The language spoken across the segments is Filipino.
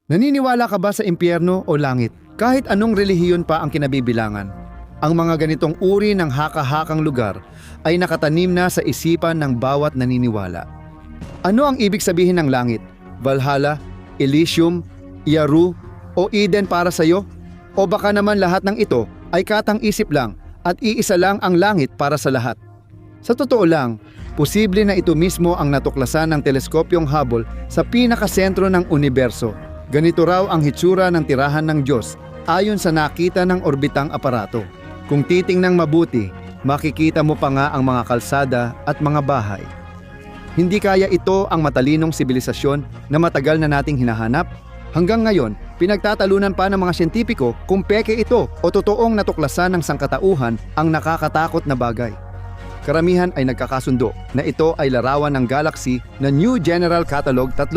Naniniwala ka ba sa impyerno o langit? Kahit anong relihiyon pa ang kinabibilangan, ang mga ganitong uri ng haka-hakang lugar ay nakatanim na sa isipan ng bawat naniniwala. Ano ang ibig sabihin ng langit? Valhalla, Elysium, Yaru, o Eden para sa iyo? O baka naman lahat ng ito ay katang-isip lang at iisa lang ang langit para sa lahat? Sa totoo lang, posible na ito mismo ang natuklasan ng teleskopyong Hubble sa pinakasentro ng universo. Ganito raw ang hitsura ng tirahan ng Diyos ayon sa nakita ng orbitang aparato. Kung titingnang mabuti, makikita mo pa nga ang mga kalsada at mga bahay. Hindi kaya ito ang matalinong sibilisasyon na matagal na nating hinahanap? Hanggang ngayon, pinagtatalunan pa ng mga siyentipiko kung peke ito o totoong natuklasan ng sangkatauhan ang nakakatakot na bagay. Karamihan ay nagkakasundo na ito ay larawan ng galaxy na New General Catalog 3000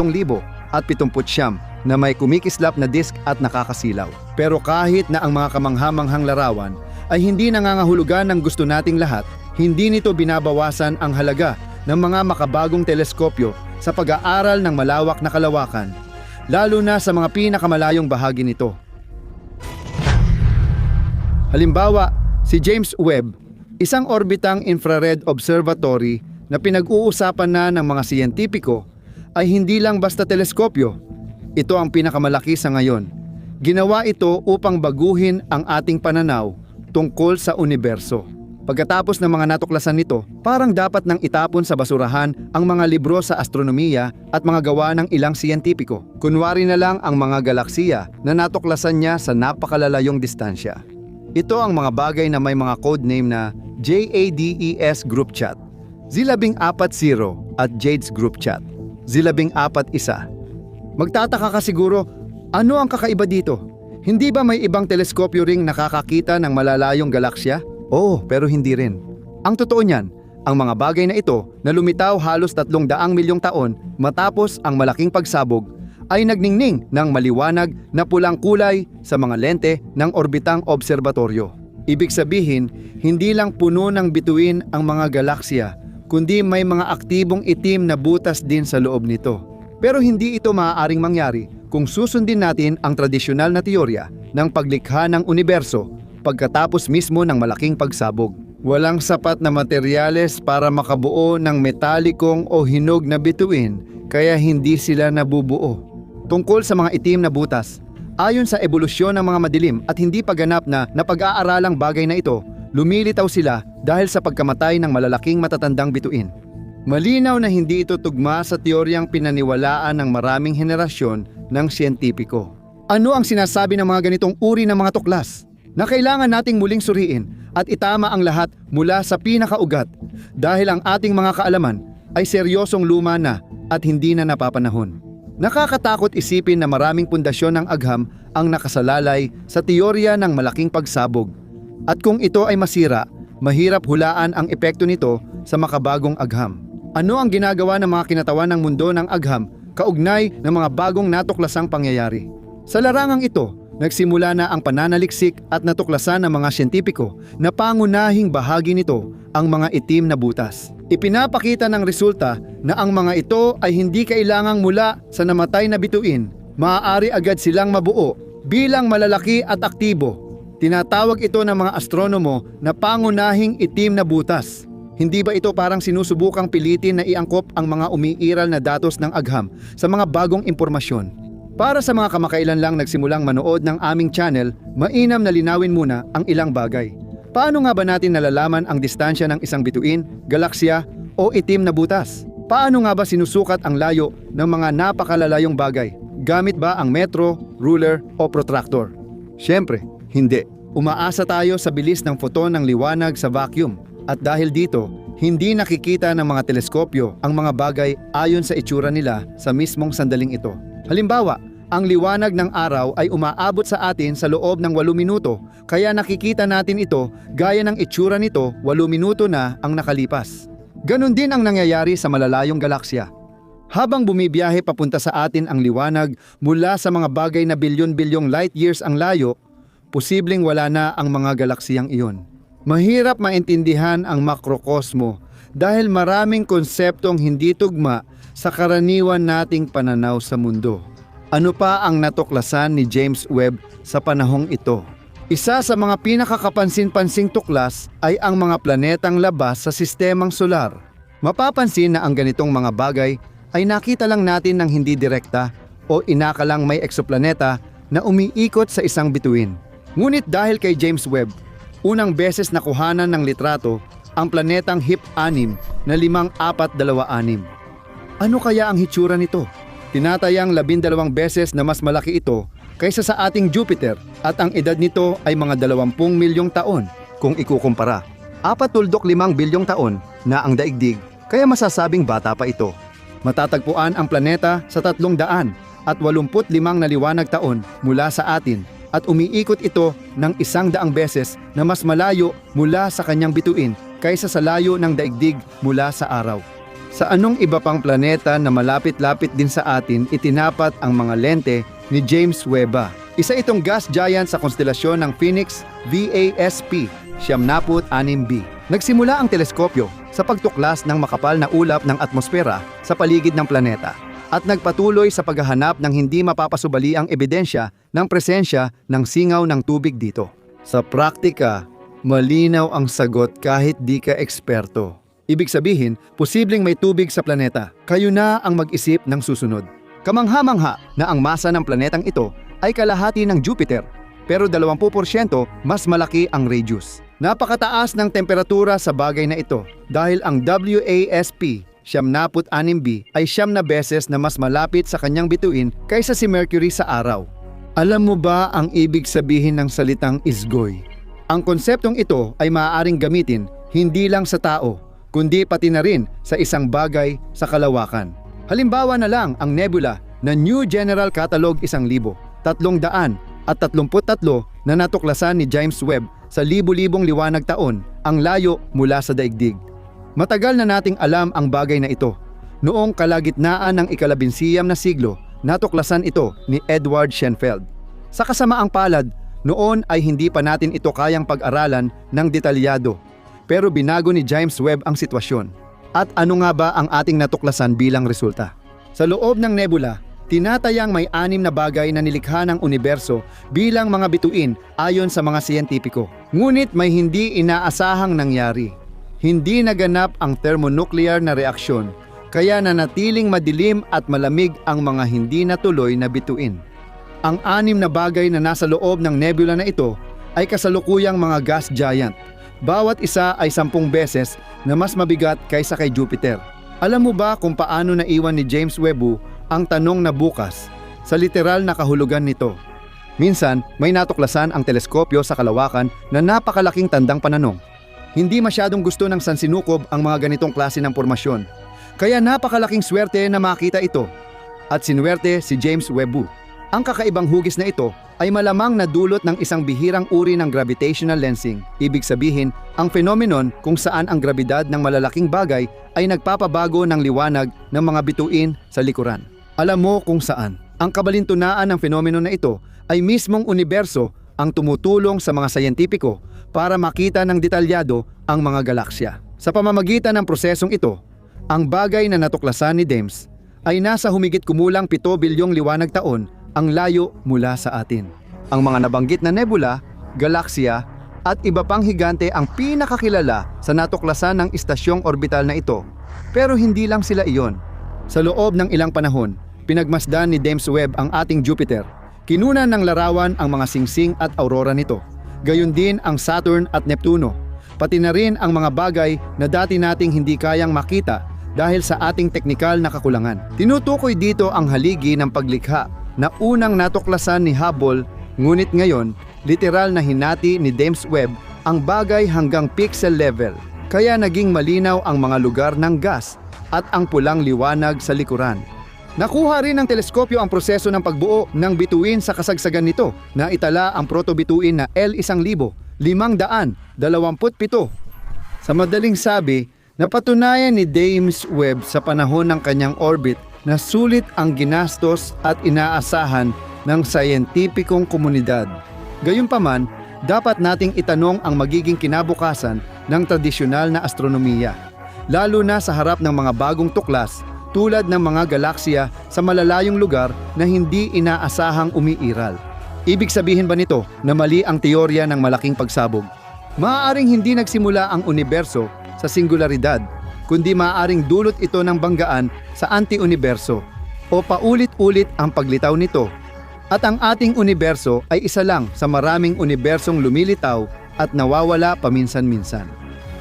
at 79 na may kumikislap na disk at nakakasilaw. Pero kahit na ang mga kamanghamanghang larawan ay hindi nangangahulugan ng gusto nating lahat, hindi nito binabawasan ang halaga ng mga makabagong teleskopyo sa pag-aaral ng malawak na kalawakan, lalo na sa mga pinakamalayong bahagi nito. Halimbawa, si James Webb, isang orbitang infrared observatory na pinag-uusapan na ng mga siyentipiko, ay hindi lang basta teleskopyo. Ito ang pinakamalaki sa ngayon. Ginawa ito upang baguhin ang ating pananaw tungkol sa universo. Pagkatapos ng mga natuklasan nito, parang dapat nang itapon sa basurahan ang mga libro sa astronomiya at mga gawa ng ilang siyentipiko. Kunwari na lang ang mga galaksiya na natuklasan niya sa napakalalayong distansya. Ito ang mga bagay na may mga codename na JADES Group Chat, Z14 at JADES Group Chat, Z14. Magtataka ka siguro, ano ang kakaiba dito? Hindi ba may ibang teleskopyo ring nakakakita ng malalayong galaksya? Oo, pero hindi rin. Ang totoo niyan, ang mga bagay na ito na lumitaw halos 300 milyong taon matapos ang malaking pagsabog ay nagningning ng maliwanag na pulang kulay sa mga lente ng orbitang obserbatoryo. Ibig sabihin, hindi lang puno ng bituin ang mga galaksya, kundi may mga aktibong itim na butas din sa loob nito. Pero hindi ito maaaring mangyari kung susundin natin ang tradisyonal na teorya ng paglikha ng universo pagkatapos mismo ng malaking pagsabog. Walang sapat na materyales para makabuo ng metalikong o hinog na bituin, kaya hindi sila nabubuo. Tungkol sa mga itim na butas, ayon sa ebolusyon ng mga madilim at hindi paganap na napag-aaralang bagay na ito, lumilitaw sila dahil sa pagkamatay ng malalaking matatandang bituin. Malinaw na hindi ito tugma sa teoryang pinaniwalaan ng maraming henerasyon ng siyentipiko. Ano ang sinasabi ng mga ganitong uri ng mga tuklas? Na kailangan nating muling suriin at itama ang lahat mula sa pinakaugat dahil ang ating mga kaalaman ay seryosong luma na at hindi na napapanahon. Nakakatakot isipin na maraming pundasyon ng agham ang nakasalalay sa teorya ng malaking pagsabog. At kung ito ay masira, mahirap hulaan ang epekto nito sa makabagong agham. Ano ang ginagawa ng mga kinatawan ng mundo ng agham kaugnay ng mga bagong natuklasang pangyayari? Sa larangang ito, nagsimula na ang pananaliksik at natuklasan ng mga siyentipiko na pangunahing bahagi nito ang mga itim na butas. Ipinapakita ng resulta na ang mga ito ay hindi kailangang mula sa namatay na bituin. Maaari agad silang mabuo bilang malalaki at aktibo. Tinatawag ito ng mga astronomo na pangunahing itim na butas. Hindi ba ito parang sinusubukang pilitin na iangkop ang mga umiiral na datos ng agham sa mga bagong impormasyon? Para sa mga kamakailan lang nagsimulang manood ng aming channel, mainam na linawin muna ang ilang bagay. Paano nga ba natin nalalaman ang distansya ng isang bituin, galaksya o itim na butas? Paano nga ba sinusukat ang layo ng mga napakalalayong bagay? Gamit ba ang metro, ruler o protractor? Siyempre, hindi. Umaasa tayo sa bilis ng photon ng liwanag sa vacuum. At dahil dito, hindi nakikita ng mga teleskopyo ang mga bagay ayon sa itsura nila sa mismong sandaling ito. Halimbawa, ang liwanag ng araw ay umaabot sa atin sa loob ng 8 minuto, kaya nakikita natin ito gaya ng itsura nito 8 minuto na ang nakalipas. Ganon din ang nangyayari sa malalayong galaksya. Habang bumibiyahe papunta sa atin ang liwanag mula sa mga bagay na bilyon-bilyong light years ang layo, posibleng wala na ang mga galaksiyang iyon. Mahirap maintindihan ang makrokosmo dahil maraming konseptong hindi tugma sa karaniwan nating pananaw sa mundo. Ano pa ang natuklasan ni James Webb sa panahong ito? Isa sa mga pinakakapansin-pansing tuklas ay ang mga planetang labas sa sistemang solar. Mapapansin na ang ganitong mga bagay ay nakita lang natin ng hindi direkta o inakalang may eksoplaneta na umiikot sa isang bituin. Ngunit dahil kay James Webb, unang beses nakuhanan ng litrato ang planetang HIP-6 na 5426. Ano kaya ang hitsura nito? Tinatayang 12 beses na mas malaki ito kaysa sa ating Jupiter at ang edad nito ay mga 20 milyong taon kung ikukumpara. 4.5 bilyong taon na ang daigdig kaya masasabing bata pa ito. Matatagpuan ang planeta sa 385 na liwanag taon mula sa atin at umiikot ito ng 100 beses na mas malayo mula sa kanyang bituin kaysa sa layo ng daigdig mula sa araw. Sa anong iba pang planeta na malapit-lapit din sa atin itinapat ang mga lente ni James Webb? Isa itong gas giant sa konstelasyon ng Phoenix VASP 76b. Nagsimula ang teleskopyo sa pagtuklas ng makapal na ulap ng atmosfera sa paligid ng planeta at nagpatuloy sa paghahanap ng hindi mapapasubali ang ebidensya ng presensya ng singaw ng tubig dito. Sa praktika, malinaw ang sagot kahit di ka eksperto. Ibig sabihin, posibleng may tubig sa planeta. Kayo na ang mag-isip ng susunod. Kamangha-mangha na ang masa ng planetang ito ay kalahati ng Jupiter, pero 20% mas malaki ang radius. Napakataas ng temperatura sa bagay na ito dahil ang WASP 76b ay 9 na beses na mas malapit sa kanyang bituin kaysa si Mercury sa araw. Alam mo ba ang ibig sabihin ng salitang isgoy? Ang konseptong ito ay maaaring gamitin hindi lang sa tao, kundi pati na rin sa isang bagay sa kalawakan. Halimbawa na lang ang nebula na New General Catalog 1333 na natuklasan ni James Webb sa libu-libong liwanag taon ang layo mula sa daigdig. Matagal na nating alam ang bagay na ito. Noong kalagitnaan ng ika-19 na siglo, natuklasan ito ni Edward Schoenfeld. Sa kasamaang palad, noon ay hindi pa natin ito kayang pag-aralan ng detalyado. Pero binago ni James Webb ang sitwasyon. At ano nga ba ang ating natuklasan bilang resulta? Sa loob ng nebula, tinatayang may 6 na bagay na nilikha ng universo bilang mga bituin ayon sa mga siyentipiko. Ngunit may hindi inaasahang nangyari. Hindi naganap ang thermonuclear na reaksyon, kaya nanatiling madilim at malamig ang mga hindi natuloy na bituin. Ang 6 na bagay na nasa loob ng nebula na ito ay kasalukuyang mga gas giant. Bawat isa ay 10 beses na mas mabigat kaysa kay Jupiter. Alam mo ba kung paano naiwan ni James Webb ang tanong na bukas sa literal na kahulugan nito? Minsan, may natuklasan ang teleskopyo sa kalawakan na napakalaking tandang pananong. Hindi masyadong gusto ng sansinukob ang mga ganitong klase ng pormasyon. Kaya napakalaking swerte na makita ito. At sinuwerte si James Webb. Ang kakaibang hugis na ito ay malamang na dulot ng isang bihirang uri ng gravitational lensing. Ibig sabihin, ang phenomenon kung saan ang grabidad ng malalaking bagay ay nagpapabago ng liwanag ng mga bituin sa likuran. Alam mo kung saan. Ang kabalintunaan ng phenomenon na ito ay mismong universo ang tumutulong sa mga sayentipiko para makita ng detalyado ang mga galaksya. Sa pamamagitan ng prosesong ito, ang bagay na natuklasan ni James ay nasa humigit kumulang 7 bilyong liwanag taon ang layo mula sa atin. Ang mga nabanggit na nebula, galaksya, at iba pang higante ang pinakakilala sa natuklasan ng istasyong orbital na ito. Pero hindi lang sila iyon. Sa loob ng ilang panahon, pinagmasdan ni James Webb ang ating Jupiter. Kinunan ng larawan ang mga singsing at aurora nito. Gayon din ang Saturn at Neptuno. Pati na rin ang mga bagay na dati nating hindi kayang makita dahil sa ating teknikal na kakulangan. Tinutukoy dito ang haligi ng paglikha na unang natuklasan ni Hubble, ngunit ngayon, literal na hinati ni James Webb ang bagay hanggang pixel level. Kaya naging malinaw ang mga lugar ng gas at ang pulang liwanag sa likuran. Nakuha rin ng teleskopyo ang proseso ng pagbuo ng bituin sa kasagsagan nito na itala ang protobituin na L1000-527. Sa madaling sabi, napatunayan ni James Webb sa panahon ng kanyang orbit na sulit ang ginastos at inaasahan ng sayentipikong komunidad. Gayunpaman, dapat nating itanong ang magiging kinabukasan ng tradisyonal na astronomiya, lalo na sa harap ng mga bagong tuklas tulad ng mga galaksya sa malalayong lugar na hindi inaasahang umiiral. Ibig sabihin ba nito na mali ang teorya ng malaking pagsabog? Maaaring hindi nagsimula ang universo sa singularidad, kundi maaaring dulot ito ng banggaan sa anti-universo o paulit-ulit ang paglitaw nito. At ang ating universo ay isa lang sa maraming unibersong lumilitaw at nawawala paminsan-minsan.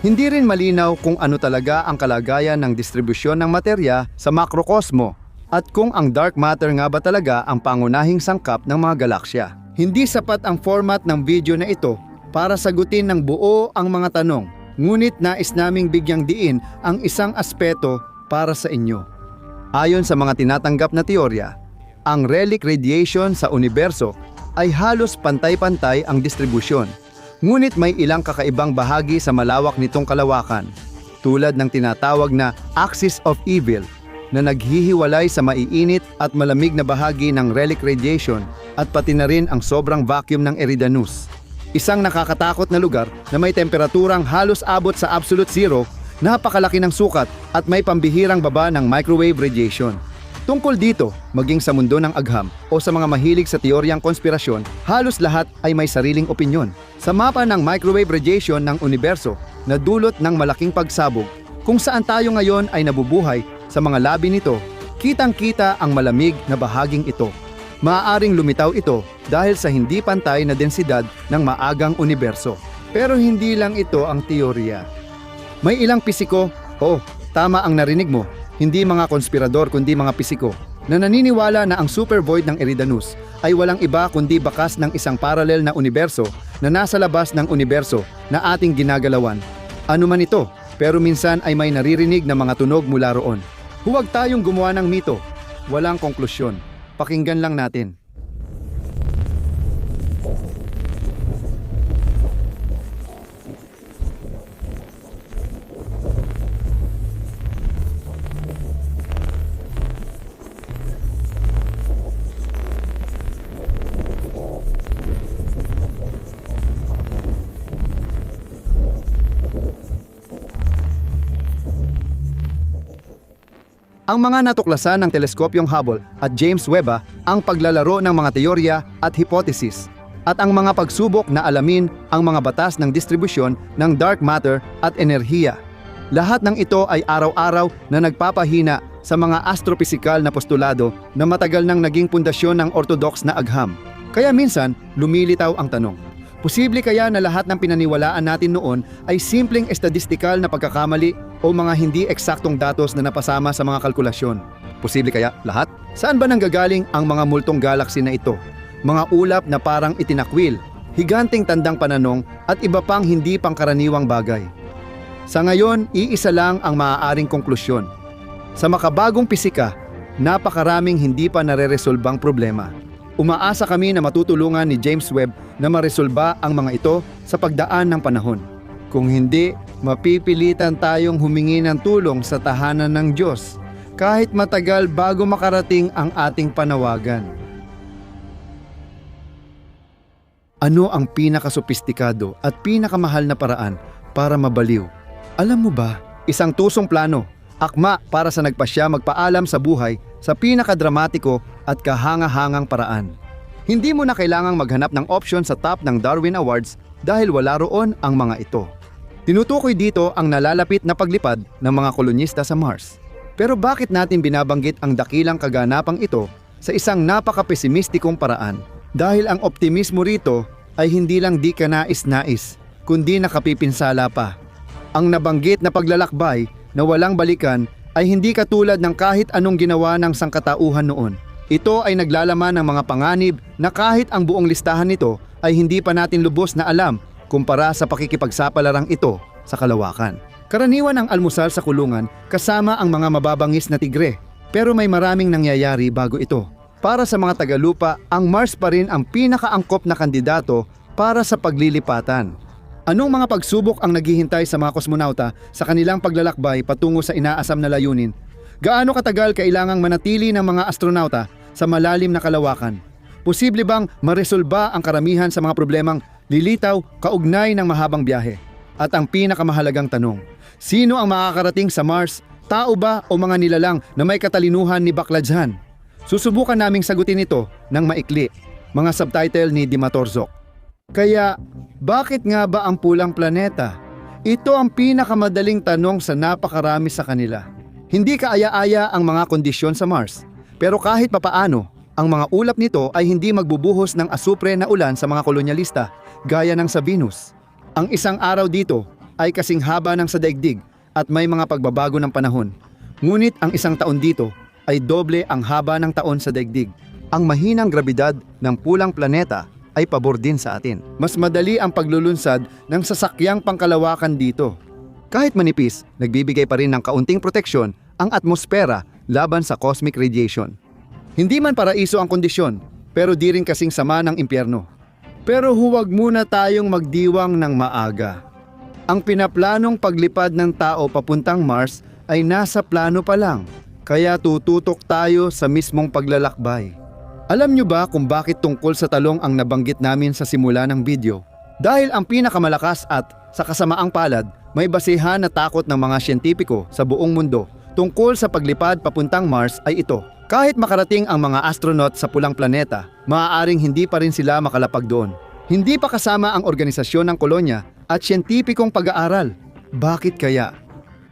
Hindi rin malinaw kung ano talaga ang kalagayan ng distribusyon ng materya sa makrokosmo at kung ang dark matter nga ba talaga ang pangunahing sangkap ng mga galaksya. Hindi sapat ang format ng video na ito para sagutin ng buo ang mga tanong, ngunit nais naming bigyang diin ang isang aspeto para sa inyo. Ayon sa mga tinatanggap na teorya, ang relic radiation sa universo ay halos pantay-pantay ang distribusyon. Ngunit may ilang kakaibang bahagi sa malawak nitong kalawakan, tulad ng tinatawag na axis of evil na naghihiwalay sa maiinit at malamig na bahagi ng relic radiation at pati na rin ang sobrang vacuum ng Eridanus. Isang nakakatakot na lugar na may temperaturang halos abot sa absolute zero, napakalaki ng sukat at may pambihirang baba ng microwave radiation. Tungkol dito, maging sa mundo ng agham o sa mga mahilig sa teoryang konspirasyon, halos lahat ay may sariling opinyon. Sa mapa ng microwave radiation ng universo na dulot ng malaking pagsabog, kung saan tayo ngayon ay nabubuhay sa mga labi nito, kitang-kita ang malamig na bahaging ito. Maaaring lumitaw ito dahil sa hindi pantay na densidad ng maagang universo. Pero hindi lang ito ang teorya. May ilang pisiko, tama ang narinig mo, hindi mga konspirador kundi mga pisiko, na naniniwala na ang supervoid ng Eridanus ay walang iba kundi bakas ng isang paralel na universo na nasa labas ng universo na ating ginagalawan. Ano man ito, pero minsan ay may naririnig na mga tunog mula roon. Huwag tayong gumawa ng mito. Walang konklusyon. Pakinggan lang natin. Ang mga natuklasan ng teleskopyong Hubble at James Webb ang paglalaro ng mga teorya at hipotesis at ang mga pagsubok na alamin ang mga batas ng distribusyon ng dark matter at enerhiya. Lahat ng ito ay araw-araw na nagpapahina sa mga astropisikal na postulado na matagal nang naging pundasyon ng orthodox na agham. Kaya minsan, lumilitaw ang tanong, posible kaya na lahat ng pinaniwalaan natin noon ay simpleng estadistikal na pagkakamali o mga hindi eksaktong datos na napasama sa mga kalkulasyon? Posible kaya lahat? Saan ba nanggagaling ang mga multong galaksi na ito? Mga ulap na parang itinakwil, higanting tandang pananong at iba pang hindi pangkaraniwang bagay. Sa ngayon, iisa lang ang maaaring konklusyon. Sa makabagong pisika, napakaraming hindi pa nareresolbang problema. Umaasa kami na matutulungan ni James Webb na maresolba ang mga ito sa pagdaan ng panahon. Kung hindi, mapipilitan tayong humingi ng tulong sa tahanan ng Diyos kahit matagal bago makarating ang ating panawagan. Ano ang pinakasopistikado at pinakamahal na paraan para mabaliw? Alam mo ba, isang tusong plano, akma para sa nagpasya magpaalam sa buhay sa pinakadramatiko at kahanga-hangang paraan. Hindi mo na kailangang maghanap ng option sa top ng Darwin Awards dahil wala roon ang mga ito. Tinutukoy dito ang nalalapit na paglipad ng mga kolonyista sa Mars. Pero bakit natin binabanggit ang dakilang kaganapang ito sa isang napaka-pesimistikong paraan? Dahil ang optimismo rito ay hindi lang di kanais-nais, kundi nakapipinsala pa. Ang nabanggit na paglalakbay na walang balikan ay hindi katulad ng kahit anong ginawa ng sangkatauhan noon. Ito ay naglalaman ng mga panganib na kahit ang buong listahan nito ay hindi pa natin lubos na alam kumpara sa pakikipagsapalaran ito sa kalawakan. Karaniwan ang almusal sa kulungan kasama ang mga mababangis na tigre, pero may maraming nangyayari bago ito. Para sa mga tagalupa, ang Mars pa rin ang pinakaangkop na kandidato para sa paglilipatan. Anong mga pagsubok ang naghihintay sa mga kosmonauta sa kanilang paglalakbay patungo sa inaasam na layunin? Gaano katagal kailangang manatili ng mga astronauta sa malalim na kalawakan? Posible bang maresolba ang karamihan sa mga problemang lilitaw kaugnay ng mahabang biyahe? At ang pinakamahalagang tanong, sino ang makakarating sa Mars Tao ba o mga nilalang na may katalinuhan ni Baclajan? Susubukan naming sagutin ito ng maikli. Mga subtitle ni Dimatorzok. Kaya, bakit nga ba ang pulang planeta? Ito ang pinakamadaling tanong sa napakarami sa kanila. Hindi kaaya-aya ang mga kondisyon sa Mars. Pero kahit papaano, ang mga ulap nito ay hindi magbubuhos ng asupre na ulan sa mga kolonyalista, gaya ng sa Venus. Ang isang araw dito ay kasing haba ng sa daigdig at may mga pagbabago ng panahon. Ngunit ang isang taon dito ay doble ang haba ng taon sa daigdig. Ang mahinang grabidad ng pulang planeta ay pabor din sa atin. Mas madali ang paglulunsad ng sasakyang pangkalawakan dito. Kahit manipis, nagbibigay pa rin ng kaunting proteksyon ang atmosfera laban sa cosmic radiation. Hindi man paraiso ang kondisyon, pero di rin kasing sama ng impyerno. Pero huwag muna tayong magdiwang ng maaga. Ang pinaplanong paglipad ng tao papuntang Mars ay nasa plano pa lang, kaya tututok tayo sa mismong paglalakbay. Alam nyo ba kung bakit tungkol sa talong ang nabanggit namin sa simula ng video? Dahil ang pinakamalakas at, sa kasamaang palad, may basihan na takot ng mga siyentipiko sa buong mundo tungkol sa paglipad papuntang Mars ay ito. Kahit makarating ang mga astronaut sa pulang planeta, maaaring hindi pa rin sila makalapag doon. Hindi pa kasama ang organisasyon ng kolonya at siyentipikong pag-aaral. Bakit kaya?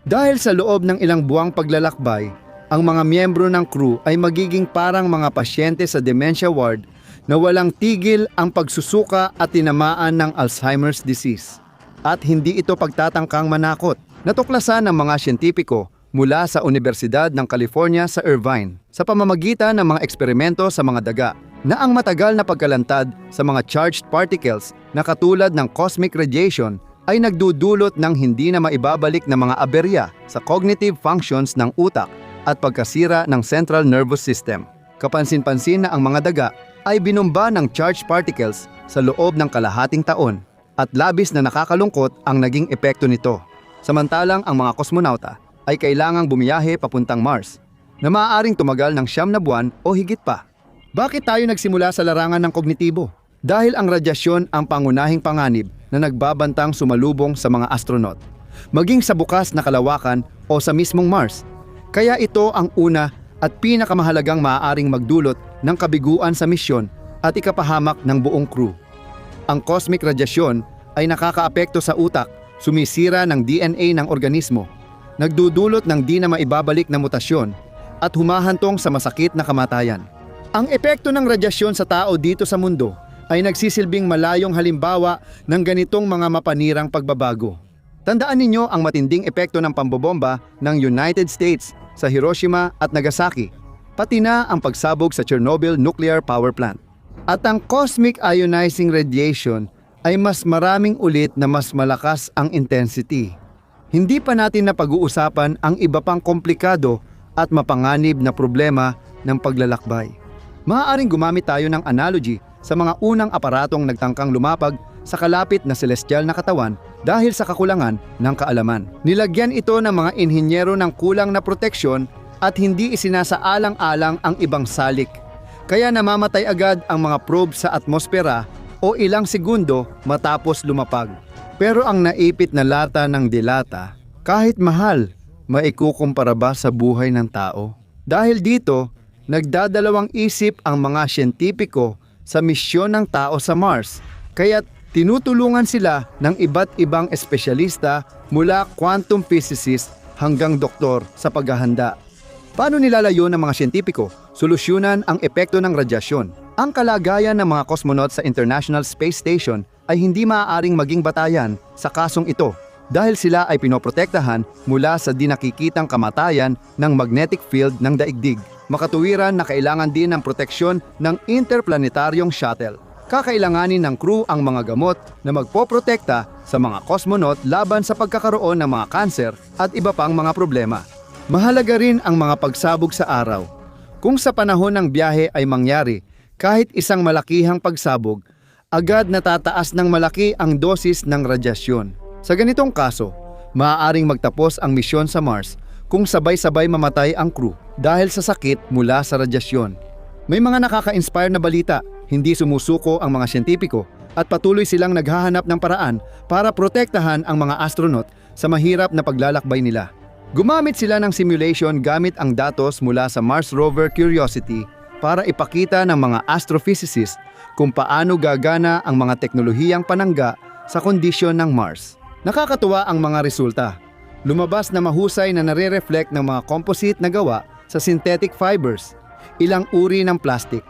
Dahil sa loob ng ilang buwang paglalakbay, ang mga miyembro ng crew ay magiging parang mga pasyente sa dementia ward na walang tigil ang pagsusuka at tinamaan ng Alzheimer's disease. At hindi ito pagtatangkang manakot. Natuklasan ng mga siyentipiko mula sa Universidad ng California sa Irvine sa pamamagitan ng mga eksperimento sa mga daga na ang matagal na pagkalantad sa mga charged particles na katulad ng cosmic radiation ay nagdudulot ng hindi na maibabalik na mga aberya sa cognitive functions ng utak at pagkasira ng central nervous system. Kapansin-pansin na ang mga daga ay binumba ng charged particles sa loob ng kalahating taon at labis na nakakalungkot ang naging epekto nito. Samantalang ang mga kosmonauta ay kailangang bumiyahe papuntang Mars na maaaring tumagal ng 9 na buwan o higit pa. Bakit tayo nagsimula sa larangan ng kognitibo? Dahil ang radyasyon ang pangunahing panganib na nagbabantang sumalubong sa mga astronaut, maging sa bukas na kalawakan o sa mismong Mars. Kaya ito ang una at pinakamahalagang maaaring magdulot ng kabiguan sa misyon at ikapahamak ng buong crew. Ang cosmic radyasyon ay nakakaapekto sa utak, sumisira ng DNA ng organismo, nagdudulot ng di na maibabalik na mutasyon at humahantong sa masakit na kamatayan. Ang epekto ng radyasyon sa tao dito sa mundo ay nagsisilbing malayong halimbawa ng ganitong mga mapanirang pagbabago. Tandaan ninyo ang matinding epekto ng pambobomba ng United States sa Hiroshima at Nagasaki, pati na ang pagsabog sa Chernobyl Nuclear Power Plant. At ang cosmic ionizing radiation ay mas maraming ulit na mas malakas ang intensity. Hindi pa natin napag-uusapan ang iba pang komplikado at mapanganib na problema ng paglalakbay. Maaaring gumamit tayo ng analogy sa mga unang aparatong nagtangkang lumapag sa kalapit na celestial na katawan dahil sa kakulangan ng kaalaman. Nilagyan ito ng mga inhinyero ng kulang na proteksyon at hindi isinasaalang-alang ang ibang salik. Kaya namamatay agad ang mga probe sa atmosfera o ilang segundo matapos lumapag. Pero ang naipit na lata ng dilata, kahit mahal, maikukumpara ba sa buhay ng tao? Dahil dito, nagdadalawang isip ang mga siyentipiko sa misyon ng tao sa Mars, kaya tinutulungan sila ng iba't ibang espesyalista mula quantum physicist hanggang doktor sa paghahanda. Paano nilalayo ng mga siyentipiko solusyonan ang epekto ng radyasyon? Ang kalagayan ng mga cosmonaut sa International Space Station ay hindi maaaring maging batayan sa kasong ito dahil sila ay pinoprotektahan mula sa di nakikitang kamatayan ng magnetic field ng daigdig. Makatuwiran na kailangan din ng proteksyon ng interplanetaryong shuttle. Kakailanganin ng crew ang mga gamot na magpoprotekta sa mga cosmonaut laban sa pagkakaroon ng mga kanser at iba pang mga problema. Mahalaga rin ang mga pagsabog sa araw. Kung sa panahon ng biyahe ay mangyari, kahit isang malakihang pagsabog, agad natataas ng malaki ang dosis ng radyasyon. Sa ganitong kaso, maaaring magtapos ang misyon sa Mars kung sabay-sabay mamatay ang crew dahil sa sakit mula sa radyasyon. May mga nakaka-inspire na balita, hindi sumusuko ang mga siyentipiko at patuloy silang naghahanap ng paraan para protektahan ang mga astronaut sa mahirap na paglalakbay nila. Gumamit sila ng simulation gamit ang datos mula sa Mars rover Curiosity para ipakita ng mga astrophysicists kung paano gagana ang mga teknolohiyang panangga sa kondisyon ng Mars. Nakakatuwa ang mga resulta. Lumabas na mahusay na nare-reflect ng mga composite na gawa sa synthetic fibers, ilang uri ng plastic,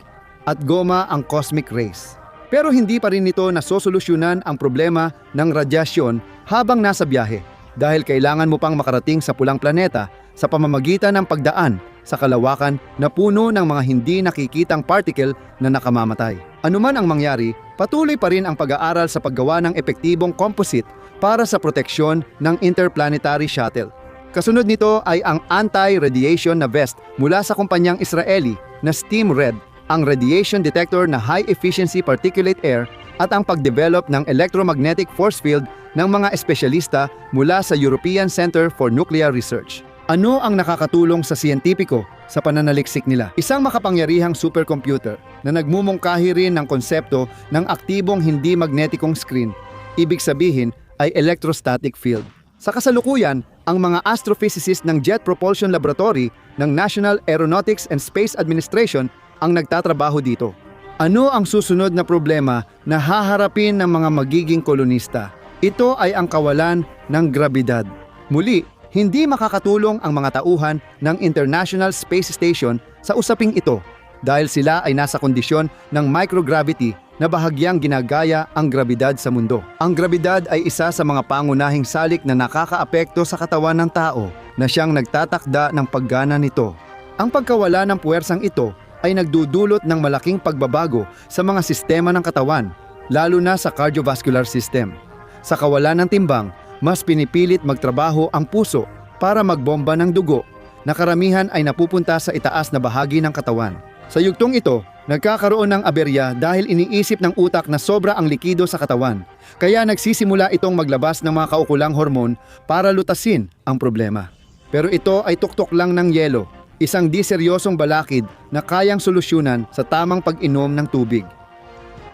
at goma ang cosmic rays. Pero hindi pa rin ito nasosolusyunan ang problema ng radyasyon habang nasa biyahe dahil kailangan mo pang makarating sa pulang planeta sa pamamagitan ng pagdaan sa kalawakan na puno ng mga hindi nakikitang particle na nakamamatay. Anuman ang mangyari, patuloy pa rin ang pag-aaral sa paggawa ng epektibong composite para sa proteksyon ng interplanetary shuttle. Kasunod nito ay ang anti-radiation na vest mula sa kumpanyang Israeli na Steam Red, ang radiation detector na high-efficiency particulate air at ang pagdevelop ng electromagnetic force field ng mga espesyalista mula sa European Center for Nuclear Research. Ano ang nakakatulong sa siyentipiko sa pananaliksik nila? Isang makapangyarihang supercomputer na nagmumungkahi rin ng konsepto ng aktibong hindi magnetikong screen. Ibig sabihin ay electrostatic field. Sa kasalukuyan, ang mga astrophysicists ng Jet Propulsion Laboratory ng National Aeronautics and Space Administration ang nagtatrabaho dito. Ano ang susunod na problema na haharapin ng mga magiging kolonista? Ito ay ang kawalan ng grabidad. Muli, hindi makakatulong ang mga tauhan ng International Space Station sa usaping ito dahil sila ay nasa kondisyon ng microgravity na bahagyang ginagaya ang grabidad sa mundo. Ang grabidad ay isa sa mga pangunahing salik na nakakaapekto sa katawan ng tao na siyang nagtatakda ng paggana nito. Ang pagkawala ng puwersang ito ay nagdudulot ng malaking pagbabago sa mga sistema ng katawan, lalo na sa cardiovascular system. Sa kawalan ng timbang, mas pinipilit magtrabaho ang puso para magbomba ng dugo na karamihan ay napupunta sa itaas na bahagi ng katawan. Sa yugtong ito, nagkakaroon ng aberya dahil iniisip ng utak na sobra ang likido sa katawan, kaya nagsisimula itong maglabas ng mga kaukulang hormon para lutasin ang problema. Pero ito ay tuktok lang ng yelo, isang di seryosong balakid na kayang solusyonan sa tamang pag-inom ng tubig.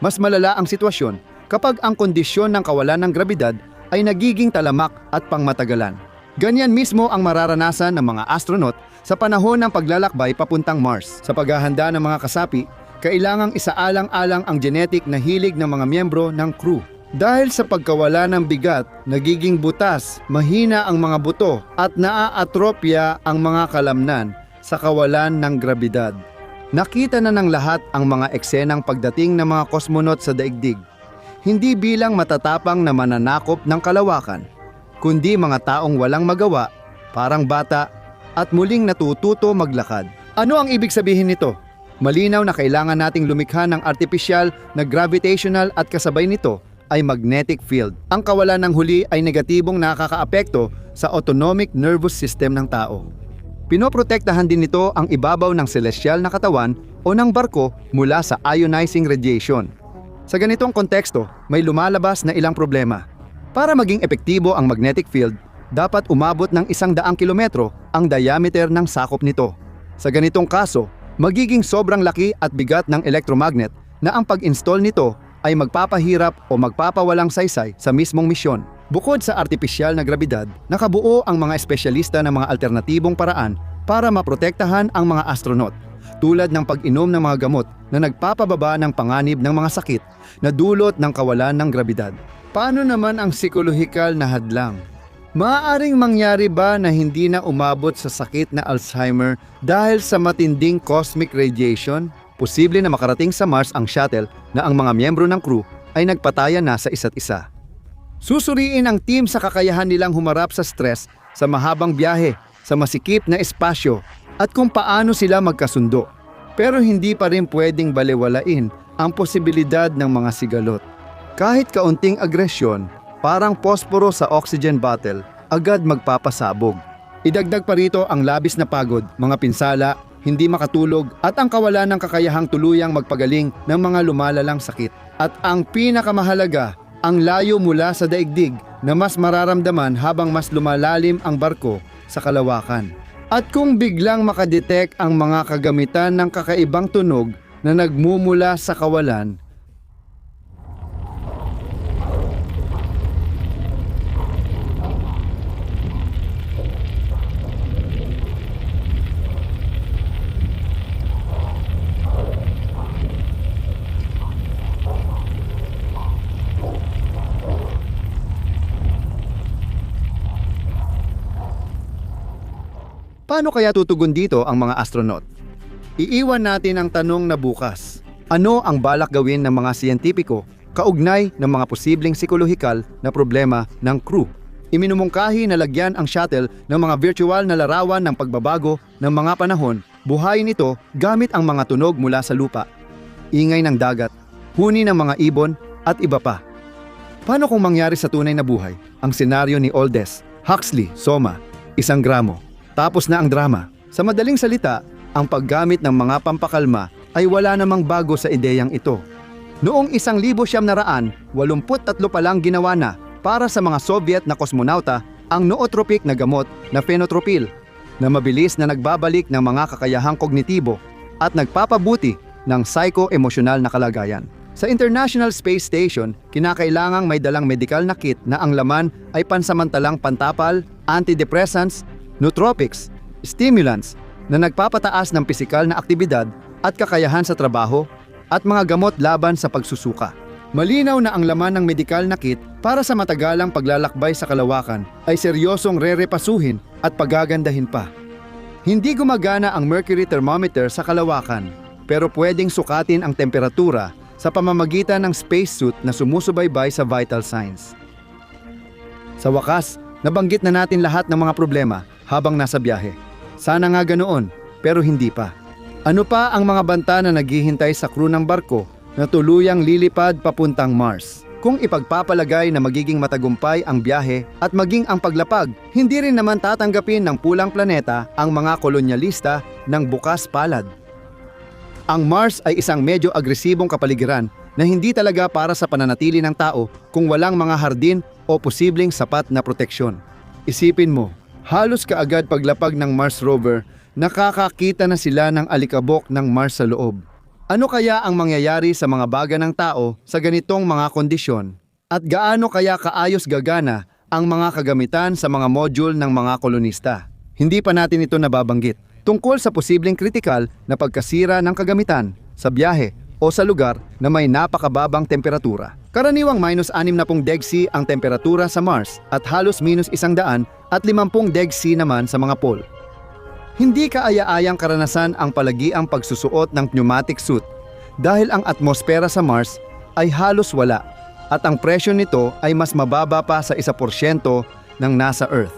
Mas malala ang sitwasyon kapag ang kondisyon ng kawalan ng grabidad ay nagiging talamak at pangmatagalan. Ganyan mismo ang mararanasan ng mga astronaut sa panahon ng paglalakbay papuntang Mars. Sa paghahanda ng mga kasapi, kailangang isaalang-alang ang genetic na hilig ng mga miyembro ng crew. Dahil sa pagkawala ng bigat, nagiging butas, mahina ang mga buto at naaatropya ang mga kalamnan sa kawalan ng grabidad. Nakita na ng lahat ang mga eksenang pagdating ng mga kosmonot sa daigdig. Hindi bilang matatapang na mananakop ng kalawakan, kundi mga taong walang magawa, parang bata, at muling natututo maglakad. Ano ang ibig sabihin nito? Malinaw na kailangan nating lumikha ng artificial na gravitational at kasabay nito ay magnetic field. Ang kawalan ng huli ay negatibong nakakaapekto sa autonomic nervous system ng tao. Pinoprotektahan din nito ang ibabaw ng celestial na katawan o ng barko mula sa ionizing radiation. Sa ganitong konteksto, may lumalabas na ilang problema. Para maging epektibo ang magnetic field, dapat umabot ng 100 kilometro ang diameter ng sakop nito. Sa ganitong kaso, magiging sobrang laki at bigat ng electromagnet na ang pag-install nito ay magpapahirap o magpapawalang saysay sa mismong misyon. Bukod sa artipisyal na grabidad, nakabuo ang mga espesyalista ng mga alternatibong paraan para maprotektahan ang mga astronaut, tulad ng pag-inom ng mga gamot na nagpapababa ng panganib ng mga sakit na dulot ng kawalan ng grabidad. Paano naman ang psikolohikal na hadlang? Maaaring mangyari ba na hindi na umabot sa sakit na Alzheimer dahil sa matinding cosmic radiation? Posible na makarating sa Mars ang shuttle na ang mga miyembro ng crew ay nagpatayan na sa isa't isa. Susuriin ang team sa kakayahan nilang humarap sa stress sa mahabang biyahe, sa masikip na espasyo, at kung paano sila magkasundo. Pero hindi pa rin pwedeng balewalain ang posibilidad ng mga sigalot. Kahit kaunting agresyon, parang posporo sa oxygen bottle, agad magpapasabog. Idagdag pa rito ang labis na pagod, mga pinsala, hindi makatulog, at ang kawalan ng kakayahang tuluyang magpagaling ng mga lumalalang sakit. At ang pinakamahalaga, ang layo mula sa daigdig na mas mararamdaman habang mas lumalalim ang barko sa kalawakan. At kung biglang makadetect ang mga kagamitan ng kakaibang tunog na nagmumula sa kawalan, Paano kaya tutugon dito ang mga astronaut? Iiwan natin ang tanong na bukas. Ano ang balak gawin ng mga siyentipiko kaugnay ng mga posibleng psikolohikal na problema ng crew? Iminumungkahi na lagyan ang shuttle ng mga virtual na larawan ng pagbabago ng mga panahon, buhayin ito gamit ang mga tunog mula sa lupa, ingay ng dagat, huni ng mga ibon at iba pa. Paano kung mangyari sa tunay na buhay ang senaryo ni Aldous Huxley, Soma, 1 gramo? Tapos na ang drama. Sa madaling salita, ang paggamit ng mga pampakalma ay wala namang bago sa ideyang ito. Noong 1983 pa lang ginawa na para sa mga Soviet na kosmonauta ang nootropic na gamot na phenotropil na mabilis na nagbabalik ng mga kakayahang kognitibo at nagpapabuti ng psycho-emosyonal na kalagayan. Sa International Space Station, kinakailangang may dalang medical na kit na ang laman ay pansamantalang pantapal, antidepressants, nootropics, stimulants na nagpapataas ng pisikal na aktibidad at kakayahan sa trabaho at mga gamot laban sa pagsusuka. Malinaw na ang laman ng medikal na kit para sa matagalang paglalakbay sa kalawakan ay seryosong rerepasuhin at pagagandahin pa. Hindi gumagana ang mercury thermometer sa kalawakan, pero pwedeng sukatin ang temperatura sa pamamagitan ng spacesuit na sumusubaybay sa vital signs. Sa wakas, nabanggit na natin lahat ng mga problema habang nasa biyahe. Sana nga ganoon, pero hindi pa. Ano pa ang mga banta na naghihintay sa crew ng barko na tuluyang lilipad papuntang Mars? Kung ipagpapalagay na magiging matagumpay ang biyahe at maging ang paglapag, hindi rin naman tatanggapin ng pulang planeta ang mga kolonyalista ng bukas palad. Ang Mars ay isang medyo agresibong kapaligiran na hindi talaga para sa pananatili ng tao kung walang mga hardin o posibleng sapat na proteksyon. Isipin mo, halos kaagad paglapag ng Mars rover, nakakakita na sila ng alikabok ng Mars sa loob. Ano kaya ang mangyayari sa mga baga ng tao sa ganitong mga kondisyon? At gaano kaya kaayos gagana ang mga kagamitan sa mga module ng mga kolonista? Hindi pa natin ito nababanggit. Tungkol sa posibleng kritikal na pagkasira ng kagamitan sa biyahe o sa lugar na may napakababang temperatura. Karaniwang -60 degc ang temperatura sa Mars at halos -150 degc naman sa mga pole. Hindi kaaya-ayang karanasan ang palagiang pagsusuot ng pneumatic suit dahil ang atmosfera sa Mars ay halos wala at ang presyo nito ay mas mababa pa sa 1% ng nasa Earth.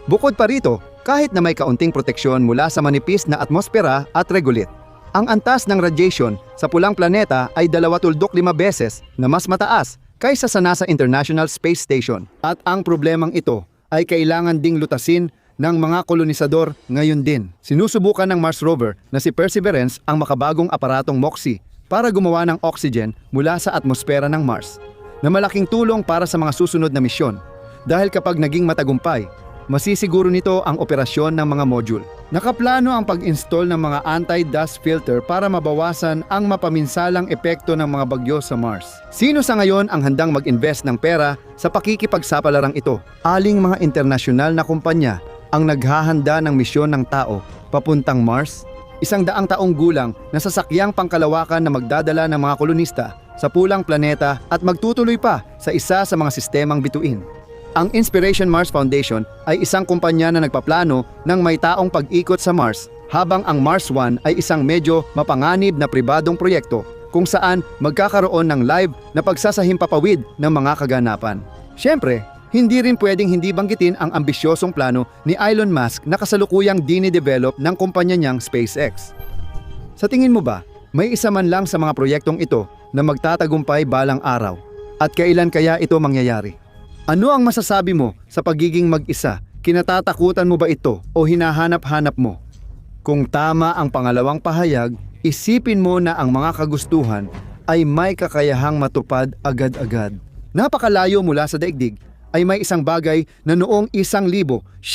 Bukod pa rito, kahit na may kaunting proteksyon mula sa manipis na atmosfera at regolith, ang antas ng radiation sa pulang planeta ay 25 beses na mas mataas kaysa sa NASA International Space Station. At ang problemang ito ay kailangan ding lutasin ng mga kolonisador ngayon din. Sinusubukan ng Mars rover na si Perseverance ang makabagong aparatong MOXIE para gumawa ng oxygen mula sa atmosfera ng Mars, na malaking tulong para sa mga susunod na misyon. Dahil kapag naging matagumpay, masisiguro nito ang operasyon ng mga module. Nakaplano ang pag-install ng mga anti-dust filter para mabawasan ang mapaminsalang epekto ng mga bagyo sa Mars. Sino sa ngayon ang handang mag-invest ng pera sa pakikipagsapalaran ito? Aling mga internasyonal na kumpanya ang naghahanda ng misyon ng tao papuntang Mars? 100 taong gulang na sasakyang pangkalawakan na magdadala ng mga kolonista sa pulang planeta at magtutuloy pa sa isa sa mga sistemang bituin. Ang Inspiration Mars Foundation ay isang kumpanya na nagpaplano ng may taong pag-ikot sa Mars, habang ang Mars One ay isang medyo mapanganib na pribadong proyekto kung saan magkakaroon ng live na pagsasahimpapawid ng mga kaganapan. Siyempre, hindi rin pwedeng hindi banggitin ang ambisyosong plano ni Elon Musk na kasalukuyang dinidevelop ng kumpanya niyang SpaceX. Sa tingin mo ba, may isa man lang sa mga proyektong ito na magtatagumpay balang araw? At kailan kaya ito mangyayari? Ano ang masasabi mo sa pagiging mag-isa? Kinatatakutan mo ba ito o hinahanap-hanap mo? Kung tama ang pangalawang pahayag, isipin mo na ang mga kagustuhan ay may kakayahang matupad agad-agad. Napakalayo mula sa daigdig ay may isang bagay na noong 1977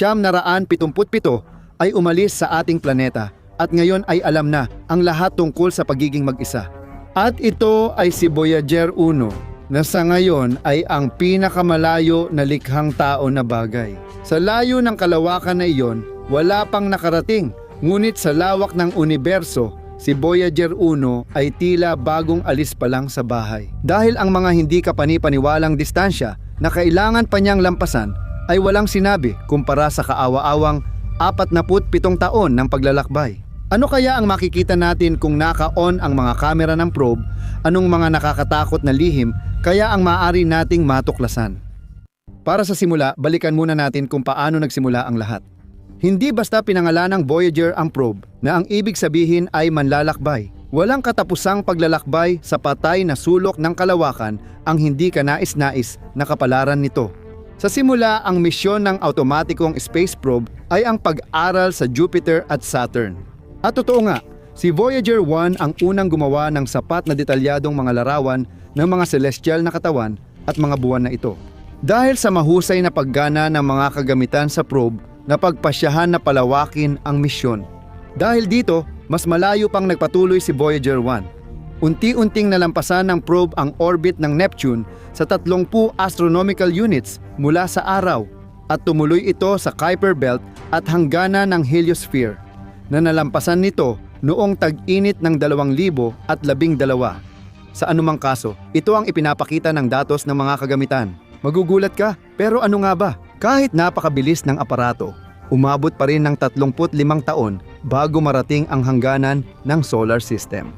ay umalis sa ating planeta at ngayon ay alam na ang lahat tungkol sa pagiging mag-isa. At ito ay si Voyager 1. Na sa ngayon ay ang pinakamalayo na likhang tao na bagay. Sa layo ng kalawakan na iyon, wala pang nakarating. Ngunit sa lawak ng universo, si Voyager 1 ay tila bagong alis pa lang sa bahay. Dahil ang mga hindi kapani-paniwalang distansya na kailangan pa niyang lampasan ay walang sinabi kumpara sa kaawa-awang 47 taon ng paglalakbay. Ano kaya ang makikita natin kung naka-on ang mga kamera ng probe? Anong mga nakakatakot na lihim kaya ang maaari nating matuklasan? Para sa simula, balikan muna natin kung paano nagsimula ang lahat. Hindi basta pinangalan ng Voyager ang probe na ang ibig sabihin ay manlalakbay. Walang katapusang paglalakbay sa patay na sulok ng kalawakan ang hindi kanais-nais na kapalaran nito. Sa simula, ang misyon ng automatikong space probe ay ang pag-aral sa Jupiter at Saturn. At totoo nga, si Voyager 1 ang unang gumawa ng sapat na detalyadong mga larawan ng mga celestial na katawan at mga buwan na ito. Dahil sa mahusay na paggana ng mga kagamitan sa probe, napagpasyahan na palawakin ang misyon. Dahil dito, mas malayo pang nagpatuloy si Voyager 1. Unti-unting nalampasan ng probe ang orbit ng Neptune sa 30 astronomical units mula sa araw at tumuloy ito sa Kuiper Belt at hangganan ng Heliosphere na nalampasan nito noong tag-init ng 2012. Sa anumang kaso, ito ang ipinapakita ng datos ng mga kagamitan. Magugulat ka, pero ano nga ba? Kahit napakabilis ng aparato, umabot pa rin ng 35 taon bago marating ang hangganan ng solar system.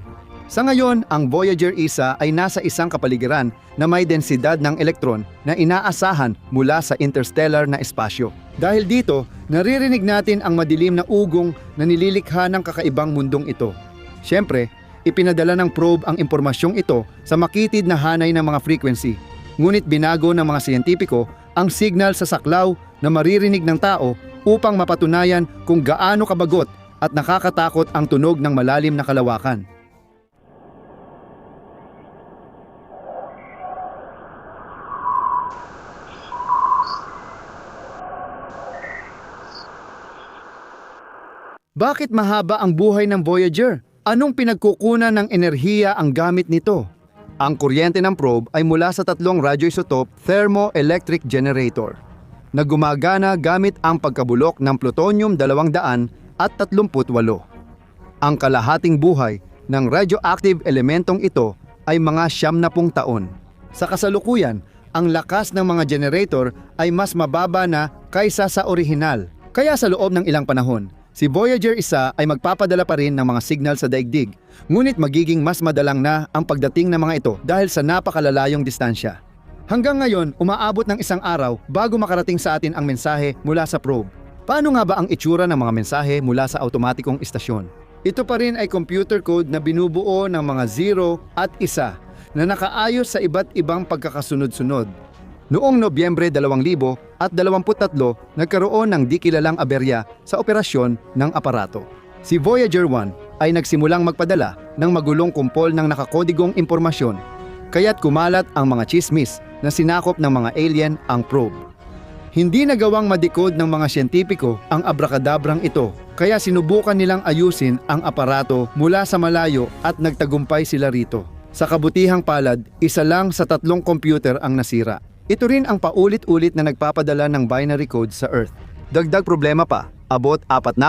Sa ngayon, ang Voyager 1 ay nasa isang kapaligiran na may densidad ng elektron na inaasahan mula sa interstellar na espasyo. Dahil dito, naririnig natin ang madilim na ugong na nililikha ng kakaibang mundong ito. Siyempre, ipinadala ng probe ang impormasyong ito sa makitid na hanay ng mga frequency. Ngunit binago ng mga siyentipiko ang signal sa saklaw na maririnig ng tao upang mapatunayan kung gaano kabagot at nakakatakot ang tunog ng malalim na kalawakan. Bakit mahaba ang buhay ng Voyager? Anong pinagkukunan ng enerhiya ang gamit nito? Ang kuryente ng probe ay mula sa 3 radioisotope thermoelectric generator na gumagana gamit ang pagkabulok ng plutonium-238. Ang kalahating buhay ng radioactive elementong ito ay mga 90 taon. Sa kasalukuyan, ang lakas ng mga generator ay mas mababa na kaysa sa orihinal. Kaya sa loob ng ilang panahon, si Voyager 1 ay magpapadala pa rin ng mga signal sa daigdig, ngunit magiging mas madalang na ang pagdating ng mga ito dahil sa napakalalayong distansya. Hanggang ngayon, umaabot ng isang araw bago makarating sa atin ang mensahe mula sa probe. Paano nga ba ang itsura ng mga mensahe mula sa automatikong istasyon? Ito pa rin ay computer code na binubuo ng mga 0 at 1 na nakaayos sa iba't ibang pagkakasunod-sunod. Noong Nobyembre 2023, nagkaroon ng di kilalang aberya sa operasyon ng aparato. Si Voyager 1 ay nagsimulang magpadala ng magulong kumpol ng nakakodigong impormasyon, kaya't kumalat ang mga chismis na sinakop ng mga alien ang probe. Hindi nagawang madekode ng mga siyentipiko ang abrakadabrang ito, kaya sinubukan nilang ayusin ang aparato mula sa malayo at nagtagumpay sila rito. Sa kabutihang palad, isa lang sa 3 computer ang nasira. Ito rin ang paulit-ulit na nagpapadala ng binary code sa Earth. Dagdag problema pa, abot 45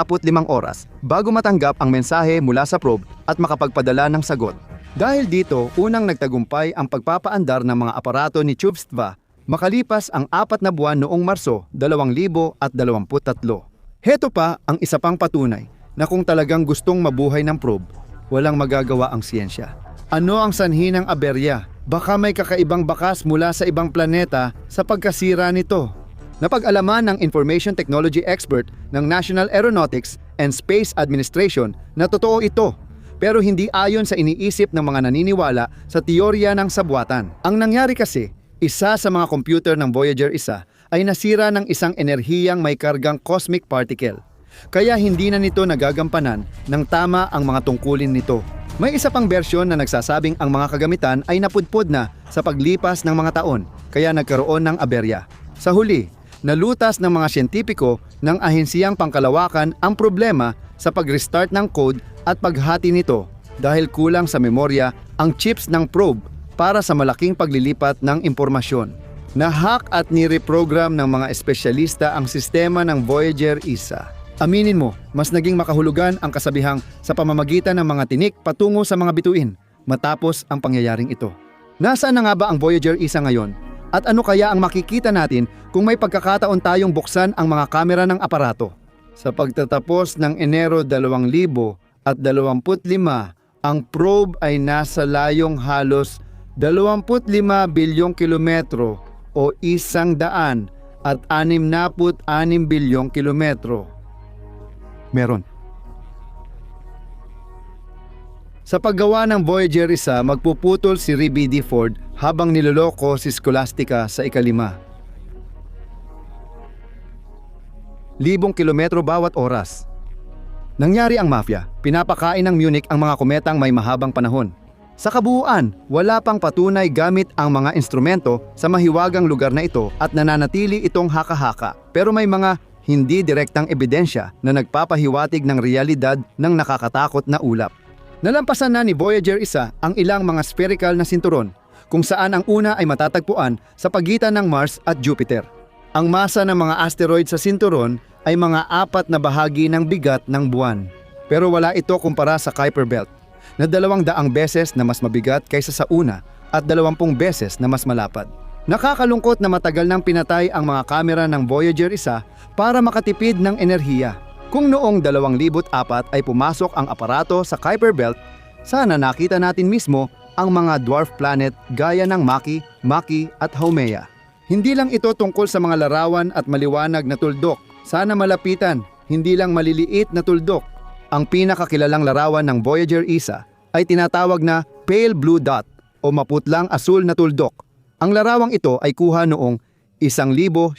oras bago matanggap ang mensahe mula sa probe at makapagpadala ng sagot. Dahil dito, unang nagtagumpay ang pagpapaandar ng mga aparato ni CubeSat makalipas ang 4 na buwan noong Marso 2023. Heto pa ang isa pang patunay na kung talagang gustong mabuhay ng probe, walang magagawa ang siyensya. Ano ang sanhi ng aberya? Baka may kakaibang bakas mula sa ibang planeta sa pagkasira nito. Napag-alaman ng information technology expert ng National Aeronautics and Space Administration na totoo ito, pero hindi ayon sa iniisip ng mga naniniwala sa teorya ng sabwatan. Ang nangyari kasi, isa sa mga computer ng Voyager 1 ay nasira ng isang enerhiyang may kargang cosmic particle, kaya hindi na nito nagagampanan ng tama ang mga tungkulin nito. May isa pang bersyon na nagsasabing ang mga kagamitan ay napudpod na sa paglipas ng mga taon, kaya nagkaroon ng aberya. Sa huli, nalutas ng mga siyentipiko ng ahensiyang pangkalawakan ang problema sa pag-restart ng code at paghati nito dahil kulang sa memorya ang chips ng probe para sa malaking paglilipat ng impormasyon. Na-hack at ni-reprogram ng mga espesyalista ang sistema ng Voyager 1. Aminin mo, mas naging makahulugan ang kasabihang sa pamamagitan ng mga tinik patungo sa mga bituin matapos ang pangyayaring ito. Nasaan na nga ba ang Voyager 1 ngayon? At ano kaya ang makikita natin kung may pagkakataon tayong buksan ang mga kamera ng aparato? Sa pagtatapos ng Enero 2025, ang probe ay nasa layong halos 25 bilyong kilometro o 166 bilyong kilometro. Meron. Sa paggawa ng Voyager 1, magpuputol si Ribby D. Ford habang niloloko si Scholastica sa ika-5. 1,000 kilometro bawat oras. Nangyari ang mafia, pinapakain ng Munich ang mga kometang may mahabang panahon. Sa kabuuan, wala pang patunay gamit ang mga instrumento sa mahiwagang lugar na ito at nananatili itong haka-haka. Pero may mga hindi direktang ebidensya na nagpapahiwatig ng realidad ng nakakatakot na ulap. Nalampasan na ni Voyager 1 ang ilang mga spherical na sinturon, kung saan ang una ay matatagpuan sa pagitan ng Mars at Jupiter. Ang masa ng mga asteroid sa sinturon ay mga 4 na bahagi ng bigat ng buwan. Pero wala ito kumpara sa Kuiper Belt, na 200 beses na mas mabigat kaysa sa una at 20 beses na mas malapad. Nakakalungkot na matagal nang pinatay ang mga kamera ng Voyager 1 para makatipid ng enerhiya. Kung noong 2004 ay pumasok ang aparato sa Kuiper Belt, sana nakita natin mismo ang mga dwarf planet gaya ng Maki, Maki at Haumea. Hindi lang ito tungkol sa mga larawan at maliwanag na tuldok. Sana malapitan, hindi lang maliliit na tuldok. Ang pinakakilalang larawan ng Voyager 1 ay tinatawag na Pale Blue Dot o maputlang asul na tuldok. Ang larawang ito ay kuha noong 1970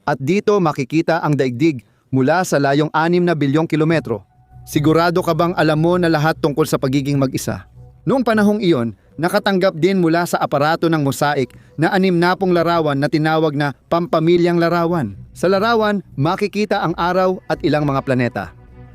at dito makikita ang daigdig mula sa layong 6 na bilyong kilometro. Sigurado ka bang alam mo na lahat tungkol sa pagiging mag-isa? Noong panahong iyon, nakatanggap din mula sa aparato ng mosaic na 60 larawan na tinawag na pampamilyang larawan. Sa larawan, makikita ang araw at ilang mga planeta.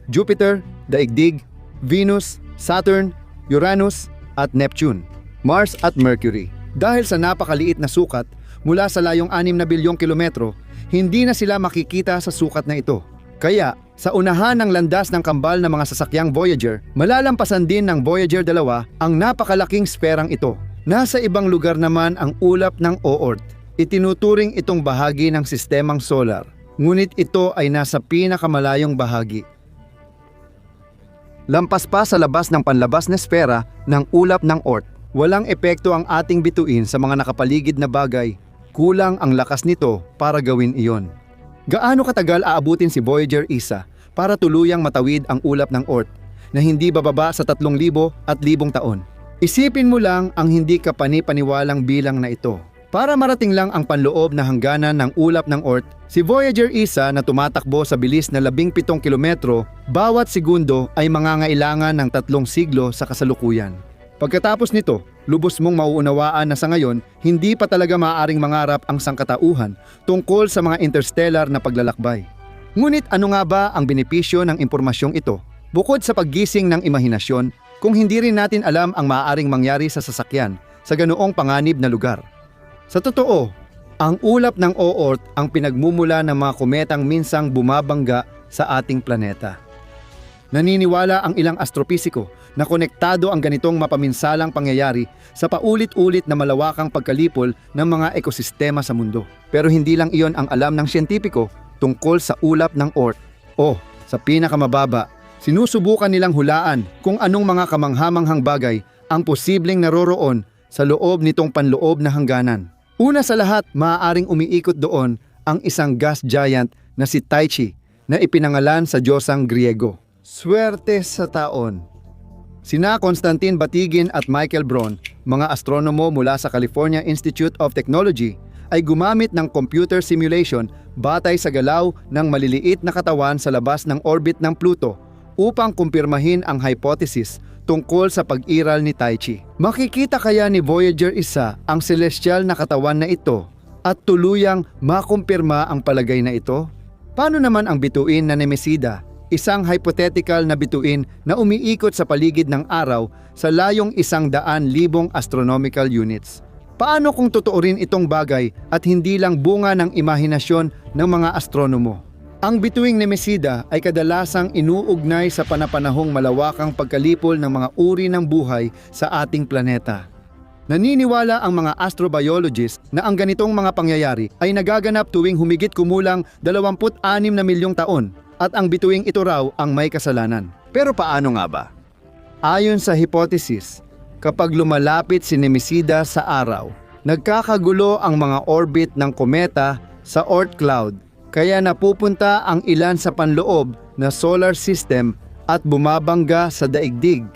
Jupiter, daigdig, Venus, Saturn, Uranus at Neptune, Mars at Mercury. Dahil sa napakaliit na sukat mula sa layong 6 na bilyong kilometro, hindi na sila makikita sa sukat na ito. Kaya, sa unahan ng landas ng kambal ng mga sasakyang Voyager, malalampasan din ng Voyager 2 ang napakalaking sperang ito. Nasa ibang lugar naman ang ulap ng Oort. Itinuturing itong bahagi ng sistemang solar, ngunit ito ay nasa pinakamalayong bahagi. Lampas pa sa labas ng panlabas na sfera ng ulap ng Oort. Walang epekto ang ating bituin sa mga nakapaligid na bagay. Kulang ang lakas nito para gawin iyon. Gaano katagal aabutin si Voyager 1 para tuluyang matawid ang ulap ng Oort na hindi bababa sa 3,000 at 1,000 taon? Isipin mo lang ang hindi kapani-paniwalang bilang na ito. Para marating lang ang panloob na hangganan ng ulap ng Oort, si Voyager 1 na tumatakbo sa bilis na 17 kilometro bawat segundo ay mangangailangan ng 3 siglo sa kasalukuyan. Pagkatapos nito, lubos mong mauunawaan na sa ngayon, hindi pa talaga maaaring mangarap ang sangkatauhan tungkol sa mga interstellar na paglalakbay. Ngunit ano nga ba ang benepisyo ng impormasyong ito? Bukod sa paggising ng imahinasyon, kung hindi rin natin alam ang maaaring mangyari sa sasakyan sa ganoong panganib na lugar. Sa totoo, ang ulap ng Oort ang pinagmumula ng mga kometang minsang bumabangga sa ating planeta. Naniniwala ang ilang astropisiko na konektado ang ganitong mapaminsalang pangyayari sa paulit-ulit na malawakang pagkalipol ng mga ekosistema sa mundo. Pero hindi lang iyon ang alam ng siyentipiko tungkol sa ulap ng Oort. O, sa pinakamababa, sinusubukan nilang hulaan kung anong mga kamanghamanghang bagay ang posibleng naroroon sa loob nitong panloob na hangganan. Una sa lahat, maaaring umiikot doon ang isang gas giant na si Tyche na ipinangalan sa Diyosang Griego. Swerte sa taon. Sina Constantine Batygin at Michael Braun, mga astronomo mula sa California Institute of Technology, ay gumamit ng computer simulation batay sa galaw ng maliliit na katawan sa labas ng orbit ng Pluto upang kumpirmahin ang hypothesis tungkol sa pag-iral ni Tyche. Makikita kaya ni Voyager 1 ang celestial na katawan na ito at tuluyang makumpirma ang palagay na ito? Paano naman ang bituin na Nemesida? Isang hypothetical na bituin na umiikot sa paligid ng araw sa layong 100,000 astronomical units. Paano kung totoo rin itong bagay at hindi lang bunga ng imahinasyon ng mga astronomo? Ang bituing Nemesida ay kadalasang inuugnay sa panapanahong malawakang pagkalipol ng mga uri ng buhay sa ating planeta. Naniniwala ang mga astrobiologists na ang ganitong mga pangyayari ay nagaganap tuwing humigit kumulang 26 na milyong taon at ang bituing ito raw ang may kasalanan. Pero paano nga ba? Ayon sa hypothesis, kapag lumalapit si Nemesida sa araw, nagkakagulo ang mga orbit ng kometa sa Oort cloud kaya napupunta ang ilan sa panloob na solar system at bumabangga sa daigdig.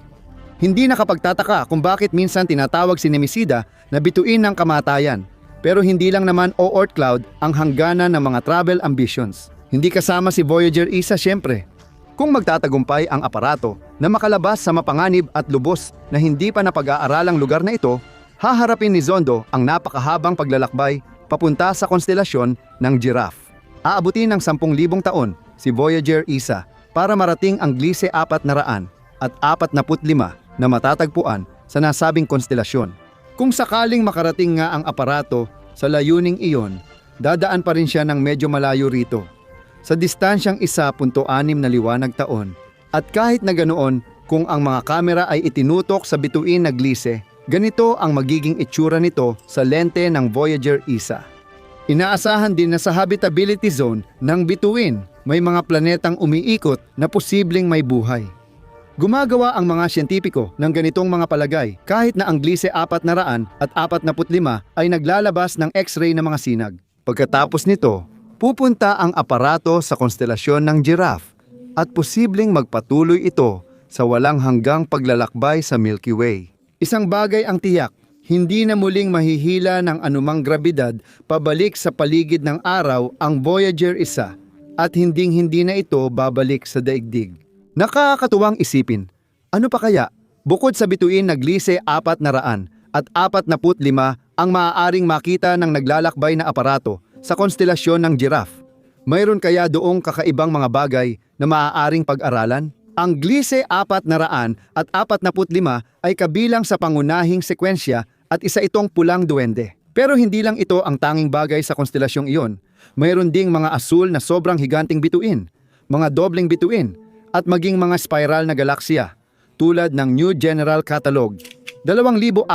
Hindi nakapagtataka kung bakit minsan tinatawag si Nemesida na bituin ng kamatayan. Pero hindi lang naman o Oort cloud ang hangganan ng mga travel ambitions. Hindi kasama si Voyager Isa syempre. Kung magtatagumpay ang aparato na makalabas sa mapanganib at lubos na hindi pa napag-aaralang lugar na ito, haharapin ni Zondo ang napakahabang paglalakbay papunta sa konstelasyon ng Giraffe. Aabutin ng 10,000 taon si Voyager Isa para marating ang Gliese 400 at 45 na matatagpuan sa nasabing konstelasyon. Kung sakaling makarating nga ang aparato sa layuning iyon, dadaan pa rin siya ng medyo malayo rito, sa distansyang 1.6 na liwanag taon. At kahit na ganoon, kung ang mga kamera ay itinutok sa bituin na Gliese, ganito ang magiging itsura nito sa lente ng Voyager Isa. Inaasahan din na sa habitability zone ng bituin, may mga planetang umiikot na posibleng may buhay. Gumagawa ang mga siyentipiko ng ganitong mga palagay kahit na ang Gliese 400 at 45 ay naglalabas ng X-ray na mga sinag. Pagkatapos nito, pupunta ang aparato sa konstelasyon ng Giraffe at posibleng magpatuloy ito sa walang hanggang paglalakbay sa Milky Way. Isang bagay ang tiyak, hindi na muling mahihila ng anumang grabidad pabalik sa paligid ng araw ang Voyager Isa at hinding-hindi na ito babalik sa daigdig. Nakakatuwang isipin, ano pa kaya bukod sa bituin na Gliese 400 at 45 ang maaaring makita ng naglalakbay na aparato sa konstelasyon ng Giraffe? Mayroon kaya doong kakaibang mga bagay na maaaring pag-aralan? Ang Gliese 400 at 45 ay kabilang sa pangunahing sekwensya at isa itong pulang duwende. Pero hindi lang ito ang tanging bagay sa konstelasyong iyon. Mayroon ding mga asul na sobrang higanting bituin, mga dobleng bituin, at maging mga spiral na galaksya tulad ng New General Catalog 2403.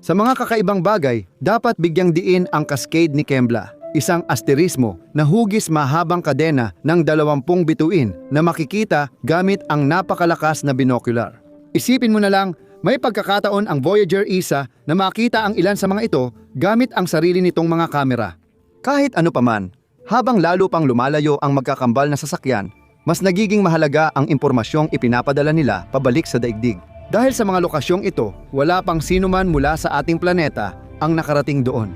Sa mga kakaibang bagay, dapat bigyang diin ang Cascade ni Kembla, isang asterismo na hugis mahabang kadena ng 20 bituin na makikita gamit ang napakalakas na binocular. Isipin mo na lang, may pagkakataon ang Voyager Isa na makita ang ilan sa mga ito gamit ang sarili nitong mga kamera. Kahit ano paman, habang lalo pang lumalayo ang magkakambal na sasakyan, mas nagiging mahalaga ang impormasyong ipinapadala nila pabalik sa daigdig. Dahil sa mga lokasyong ito, wala pang sinuman mula sa ating planeta ang nakarating doon.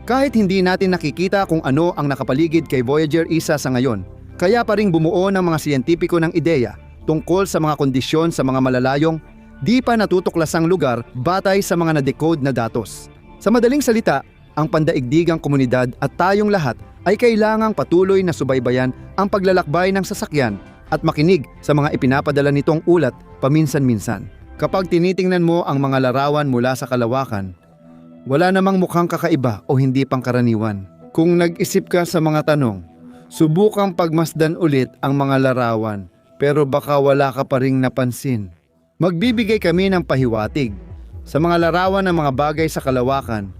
Kahit hindi natin nakikita kung ano ang nakapaligid kay Voyager Isa sa ngayon, kaya pa ring bumuo ng mga siyentipiko ng ideya tungkol sa mga kondisyon sa mga malalayong, di pa natutuklasang lugar batay sa mga na-decode na datos. Sa madaling salita, ang pandaigdigang komunidad at tayong lahat ay kailangang patuloy na subaybayan ang paglalakbay ng sasakyan at makinig sa mga ipinapadala nitong ulat paminsan-minsan. Kapag tinitingnan mo ang mga larawan mula sa kalawakan, wala namang mukhang kakaiba o hindi pangkaraniwan. Kung nag-isip ka sa mga tanong, subukang pagmasdan ulit ang mga larawan pero baka wala ka pa ring napansin. Magbibigay kami ng pahiwatig. Sa mga larawan ng mga bagay sa kalawakan,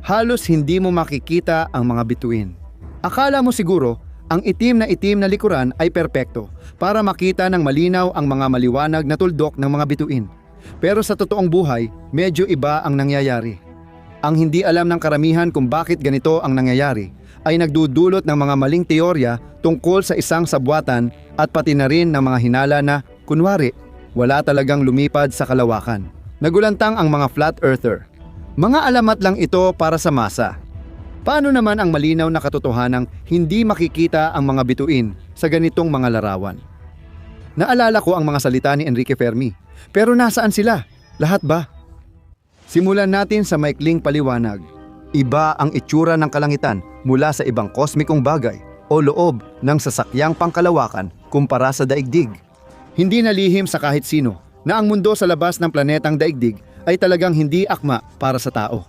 halos hindi mo makikita ang mga bituin. Akala mo siguro ang itim na likuran ay perpekto para makita ng malinaw ang mga maliwanag na tuldok ng mga bituin. Pero sa totoong buhay, medyo iba ang nangyayari. Ang hindi alam ng karamihan kung bakit ganito ang nangyayari ay nagdudulot ng mga maling teorya tungkol sa isang sabwatan at pati na rin ng mga hinala na, kunwari, wala talagang lumipad sa kalawakan. Nagulantang ang mga flat earther. Mga alamat lang ito para sa masa. Paano naman ang malinaw na katotohanang hindi makikita ang mga bituin sa ganitong mga larawan? Naalala ko ang mga salita ni Enrique Fermi. Pero nasaan sila? Lahat ba? Simulan natin sa maikling paliwanag. Iba ang itsura ng kalangitan mula sa ibang kosmikong bagay o loob ng sasakyang pangkalawakan kumpara sa daigdig. Hindi nalihim sa kahit sino na ang mundo sa labas ng planetang daigdig ay talagang hindi akma para sa tao.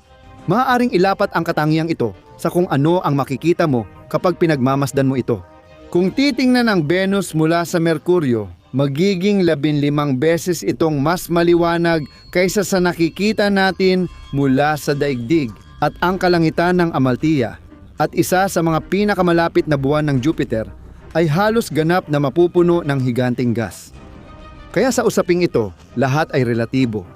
Maaaring ilapat ang katangiang ito sa kung ano ang makikita mo kapag pinagmamasdan mo ito. Kung titingnan ang Venus mula sa Merkuryo, magiging 15 beses itong mas maliwanag kaysa sa nakikita natin mula sa daigdig at ang kalangitan ng Amalthea at isa sa mga pinakamalapit na buwan ng Jupiter ay halos ganap na mapupuno ng higanting gas. Kaya sa usaping ito, lahat ay relatibo.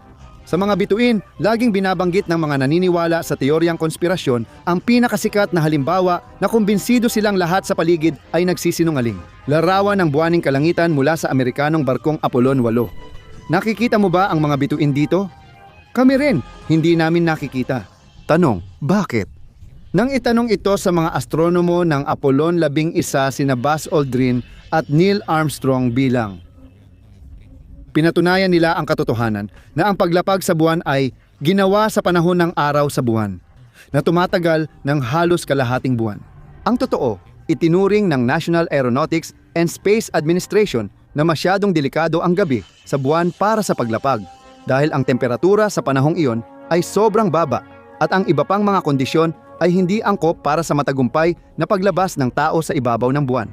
Sa mga bituin, laging binabanggit ng mga naniniwala sa teoryang konspirasyon ang pinakasikat na halimbawa na kumbinsido silang lahat sa paligid ay nagsisinungaling. Larawan ng buwaning kalangitan mula sa Amerikanong barkong Apollon 8. Nakikita mo ba ang mga bituin dito? Kami rin, hindi namin nakikita. Tanong, bakit? Nang itanong ito sa mga astronomo ng Apollon 11 sina Buzz Aldrin at Neil Armstrong bilang pinatunayan nila ang katotohanan na ang paglapag sa buwan ay ginawa sa panahon ng araw sa buwan na tumatagal ng halos kalahating buwan. Ang totoo, itinuring ng National Aeronautics and Space Administration na masyadong delikado ang gabi sa buwan para sa paglapag dahil ang temperatura sa panahong iyon ay sobrang baba at ang iba pang mga kondisyon ay hindi angkop para sa matagumpay na paglabas ng tao sa ibabaw ng buwan.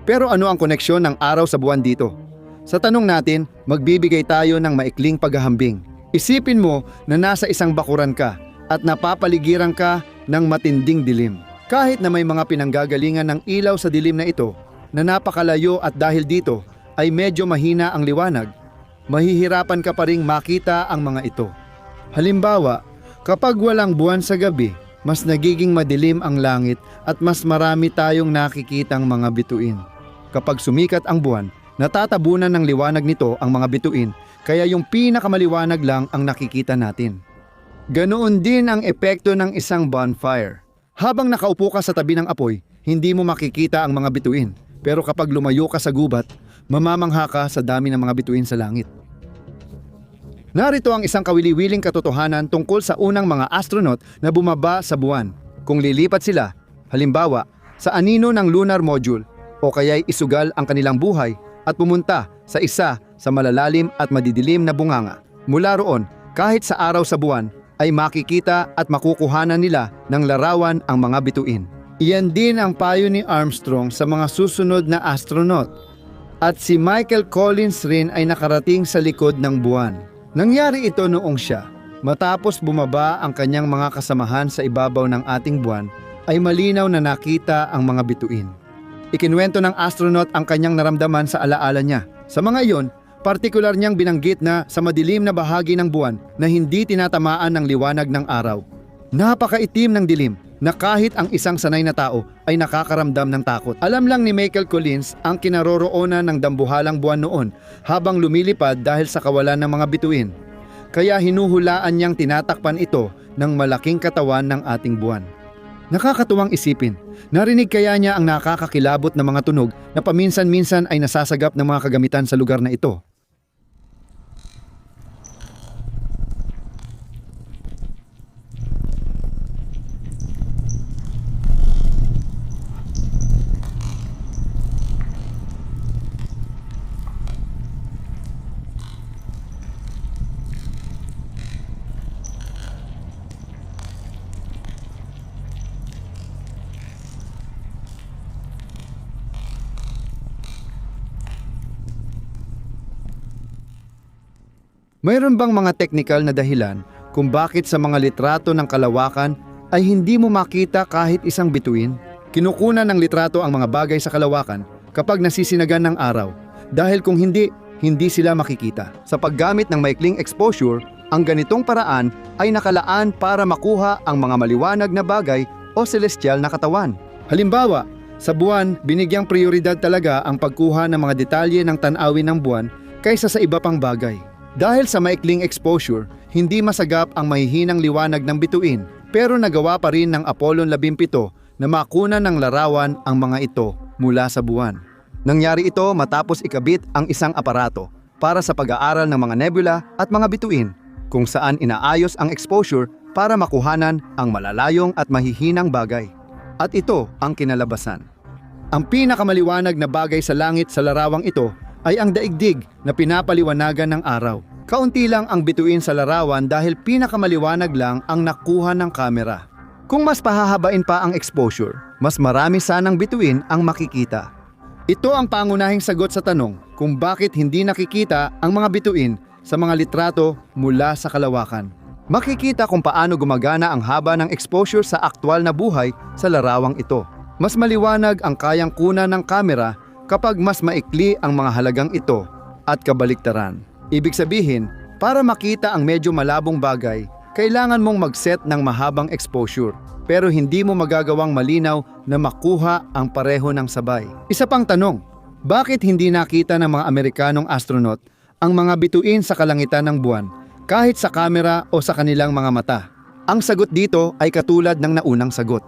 Pero ano ang koneksyon ng araw sa buwan dito? Sa tanong natin, magbibigay tayo ng maikling paghahambing. Isipin mo na nasa isang bakuran ka at napapaligiran ka ng matinding dilim. Kahit na may mga pinanggagalingan ng ilaw sa dilim na ito na napakalayo at dahil dito ay medyo mahina ang liwanag, mahihirapan ka pa ring makita ang mga ito. Halimbawa, kapag walang buwan sa gabi, mas nagiging madilim ang langit at mas marami tayong nakikitang mga bituin. Kapag sumikat ang buwan, natatabunan ng liwanag nito ang mga bituin, kaya yung pinakamaliwanag lang ang nakikita natin. Ganoon din ang epekto ng isang bonfire. Habang nakaupo ka sa tabi ng apoy, hindi mo makikita ang mga bituin. Pero kapag lumayo ka sa gubat, mamamangha ka sa dami ng mga bituin sa langit. Narito ang isang kawili-wiling katotohanan tungkol sa unang mga astronaut na bumaba sa buwan. Kung lilipat sila, halimbawa, sa anino ng lunar module o kaya'y isugal ang kanilang buhay, at pumunta sa isa sa malalalim at madidilim na bunganga. Mula roon, kahit sa araw sa buwan, ay makikita at makukuhanan nila ng larawan ang mga bituin. Iyan din ang payo ni Armstrong sa mga susunod na astronaut. At si Michael Collins rin ay nakarating sa likod ng buwan. Nangyari ito noong siya, matapos bumaba ang kanyang mga kasamahan sa ibabaw ng ating buwan, ay malinaw na nakita ang mga bituin. Ikinuwento ng astronaut ang kanyang naramdaman sa alaala niya. Sa mga iyon, partikular niyang binanggit na sa madilim na bahagi ng buwan na hindi tinatamaan ng liwanag ng araw. Napakaitim ng dilim na kahit ang isang sanay na tao ay nakakaramdam ng takot. Alam lang ni Michael Collins ang kinaroroonan ng dambuhalang buwan noon habang lumilipad dahil sa kawalan ng mga bituin. Kaya hinuhulaan niyang tinatakpan ito ng malaking katawan ng ating buwan. Nakakatuwang isipin, narinig kaya niya ang nakakakilabot na mga tunog na paminsan-minsan ay nasasagap ng mga kagamitan sa lugar na ito. Mayroon bang mga teknikal na dahilan kung bakit sa mga litrato ng kalawakan ay hindi mo makita kahit isang bituin? Kinukunan ng litrato ang mga bagay sa kalawakan kapag nasisinagan ng araw dahil kung hindi sila makikita. Sa paggamit ng maikling exposure, ang ganitong paraan ay nakalaan para makuha ang mga maliwanag na bagay o celestial na katawan. Halimbawa, sa buwan, binigyang prioridad talaga ang pagkuha ng mga detalye ng tanawin ng buwan kaysa sa iba pang bagay. Dahil sa maikling exposure, hindi masagap ang mahihinang liwanag ng bituin, pero nagawa pa rin ng Apollo 17 na makunan ng larawan ang mga ito mula sa buwan. Nangyari ito matapos ikabit ang isang aparato para sa pag-aaral ng mga nebula at mga bituin, kung saan inaayos ang exposure para makuhanan ang malalayong at mahihinang bagay. At ito ang kinalabasan. Ang pinakamaliwanag na bagay sa langit sa larawang ito ay ang daigdig na pinapaliwanagan ng araw. Kaunti lang ang bituin sa larawan dahil pinakamaliwanag lang ang nakuha ng kamera. Kung mas pahahabain pa ang exposure, mas marami sanang bituin ang makikita. Ito ang pangunahing sagot sa tanong kung bakit hindi nakikita ang mga bituin sa mga litrato mula sa kalawakan. Makikita kung paano gumagana ang haba ng exposure sa aktwal na buhay sa larawang ito. Mas maliwanag ang kayang kunan ng kamera kapag mas maikli ang mga halagang ito at kabaliktaran. Ibig sabihin, para makita ang medyo malabong bagay, kailangan mong mag-set ng mahabang exposure, pero hindi mo magagawang malinaw na makuha ang pareho ng sabay. Isa pang tanong, bakit hindi nakita ng mga Amerikanong astronaut ang mga bituin sa kalangitan ng buwan kahit sa kamera o sa kanilang mga mata? Ang sagot dito ay katulad ng naunang sagot.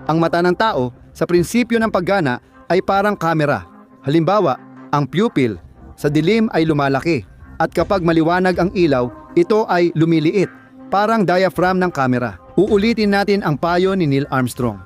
Ang mata ng tao sa prinsipyo ng paggana ay parang kamera. Halimbawa, ang pupil sa dilim ay lumalaki at kapag maliwanag ang ilaw, ito ay lumiliit, parang diaphragm ng kamera. Uulitin natin ang payo ni Neil Armstrong.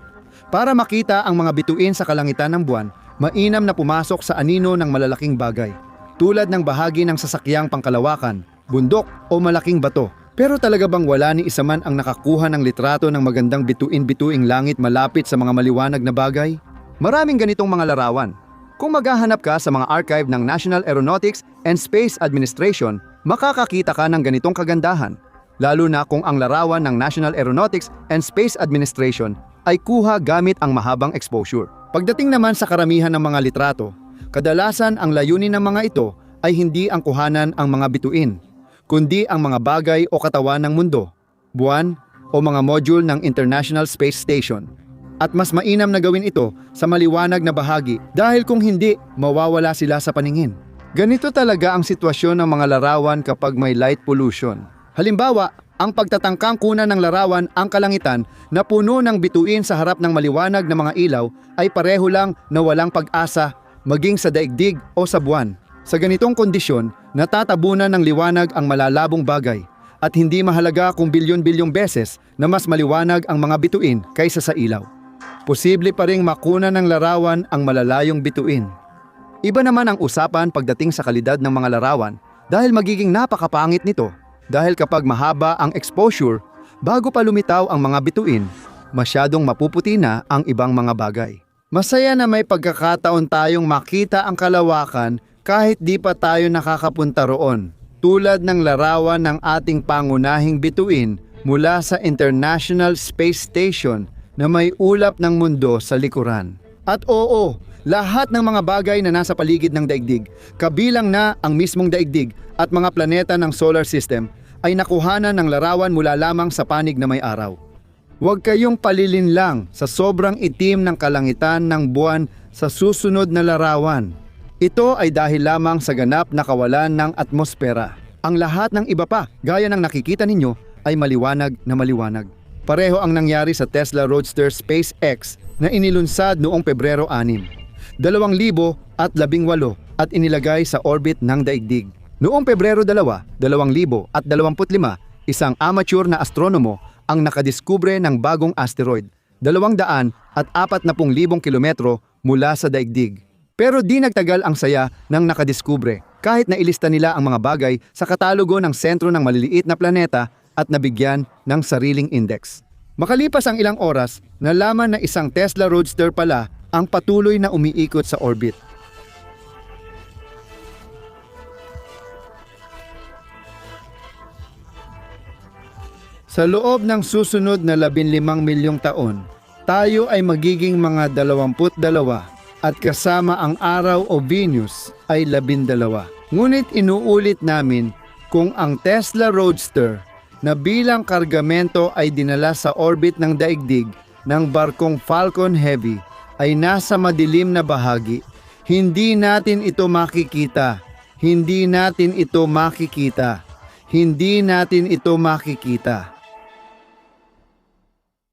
Para makita ang mga bituin sa kalangitan ng buwan, mainam na pumasok sa anino ng malalaking bagay, tulad ng bahagi ng sasakyang pangkalawakan, bundok o malaking bato. Pero talaga bang wala ni isa man ang nakakuha ng litrato ng magandang bituin-bituing langit malapit sa mga maliwanag na bagay? Maraming ganitong mga larawan. Kung maghahanap ka sa mga archive ng National Aeronautics and Space Administration, makakakita ka ng ganitong kagandahan. Lalo na kung ang larawan ng National Aeronautics and Space Administration ay kuha gamit ang mahabang exposure. Pagdating naman sa karamihan ng mga litrato, kadalasan ang layunin ng mga ito ay hindi ang kuhanan ang mga bituin, kundi ang mga bagay o katawan ng mundo, buwan o mga module ng International Space Station. At mas mainam na gawin ito sa maliwanag na bahagi dahil kung hindi, mawawala sila sa paningin. Ganito talaga ang sitwasyon ng mga larawan kapag may light pollution. Halimbawa, ang pagtatangkang kunan ng larawan ang kalangitan na puno ng bituin sa harap ng maliwanag na mga ilaw ay pareho lang na walang pag-asa maging sa daigdig o sa buwan. Sa ganitong kondisyon, natatabunan ng liwanag ang malalabong bagay at hindi mahalaga kung bilyon-bilyong beses na mas maliwanag ang mga bituin kaysa sa ilaw. Posible pa ring makuna ng larawan ang malalayong bituin. Iba naman ang usapan pagdating sa kalidad ng mga larawan dahil magiging napakapangit nito. Dahil kapag mahaba ang exposure, bago pa lumitaw ang mga bituin, masyadong mapuputi na ang ibang mga bagay. Masaya na may pagkakataon tayong makita ang kalawakan kahit di pa tayo nakakapunta roon. Tulad ng larawan ng ating pangunahing bituin mula sa International Space Station na may ulap ng mundo sa likuran. At oo, lahat ng mga bagay na nasa paligid ng daigdig, kabilang na ang mismong daigdig at mga planeta ng solar system, ay nakuhanan ng larawan mula lamang sa panig na may araw. Huwag kayong palilinlang sa sobrang itim ng kalangitan ng buwan sa susunod na larawan. Ito ay dahil lamang sa ganap na kawalan ng atmosfera. Ang lahat ng iba pa, gaya ng nakikita ninyo, ay maliwanag na maliwanag. Pareho ang nangyari sa Tesla Roadster SpaceX na inilunsad noong Pebrero 6, 2018 at inilagay sa orbit ng daigdig. Noong Pebrero 2, 2025, isang amateur na astronomo ang nakadiskubre ng bagong asteroid, 240,000 kilometro mula sa daigdig. Pero di nagtagal ang saya ng nakadiskubre kahit nailista nila ang mga bagay sa katalogo ng sentro ng maliliit na planeta at nabigyan ng sariling index. Makalipas ang ilang oras, nalaman na isang Tesla Roadster pala ang patuloy na umiikot sa orbit. Sa loob ng susunod na 15 milyong taon, tayo ay magiging mga 22 at kasama ang araw o Venus ay 12. Ngunit inuulit namin kung ang Tesla Roadster na bilang kargamento ay dinala sa orbit ng daigdig ng barkong Falcon Heavy ay nasa madilim na bahagi. Hindi natin ito makikita. Hindi natin ito makikita. Hindi natin ito makikita.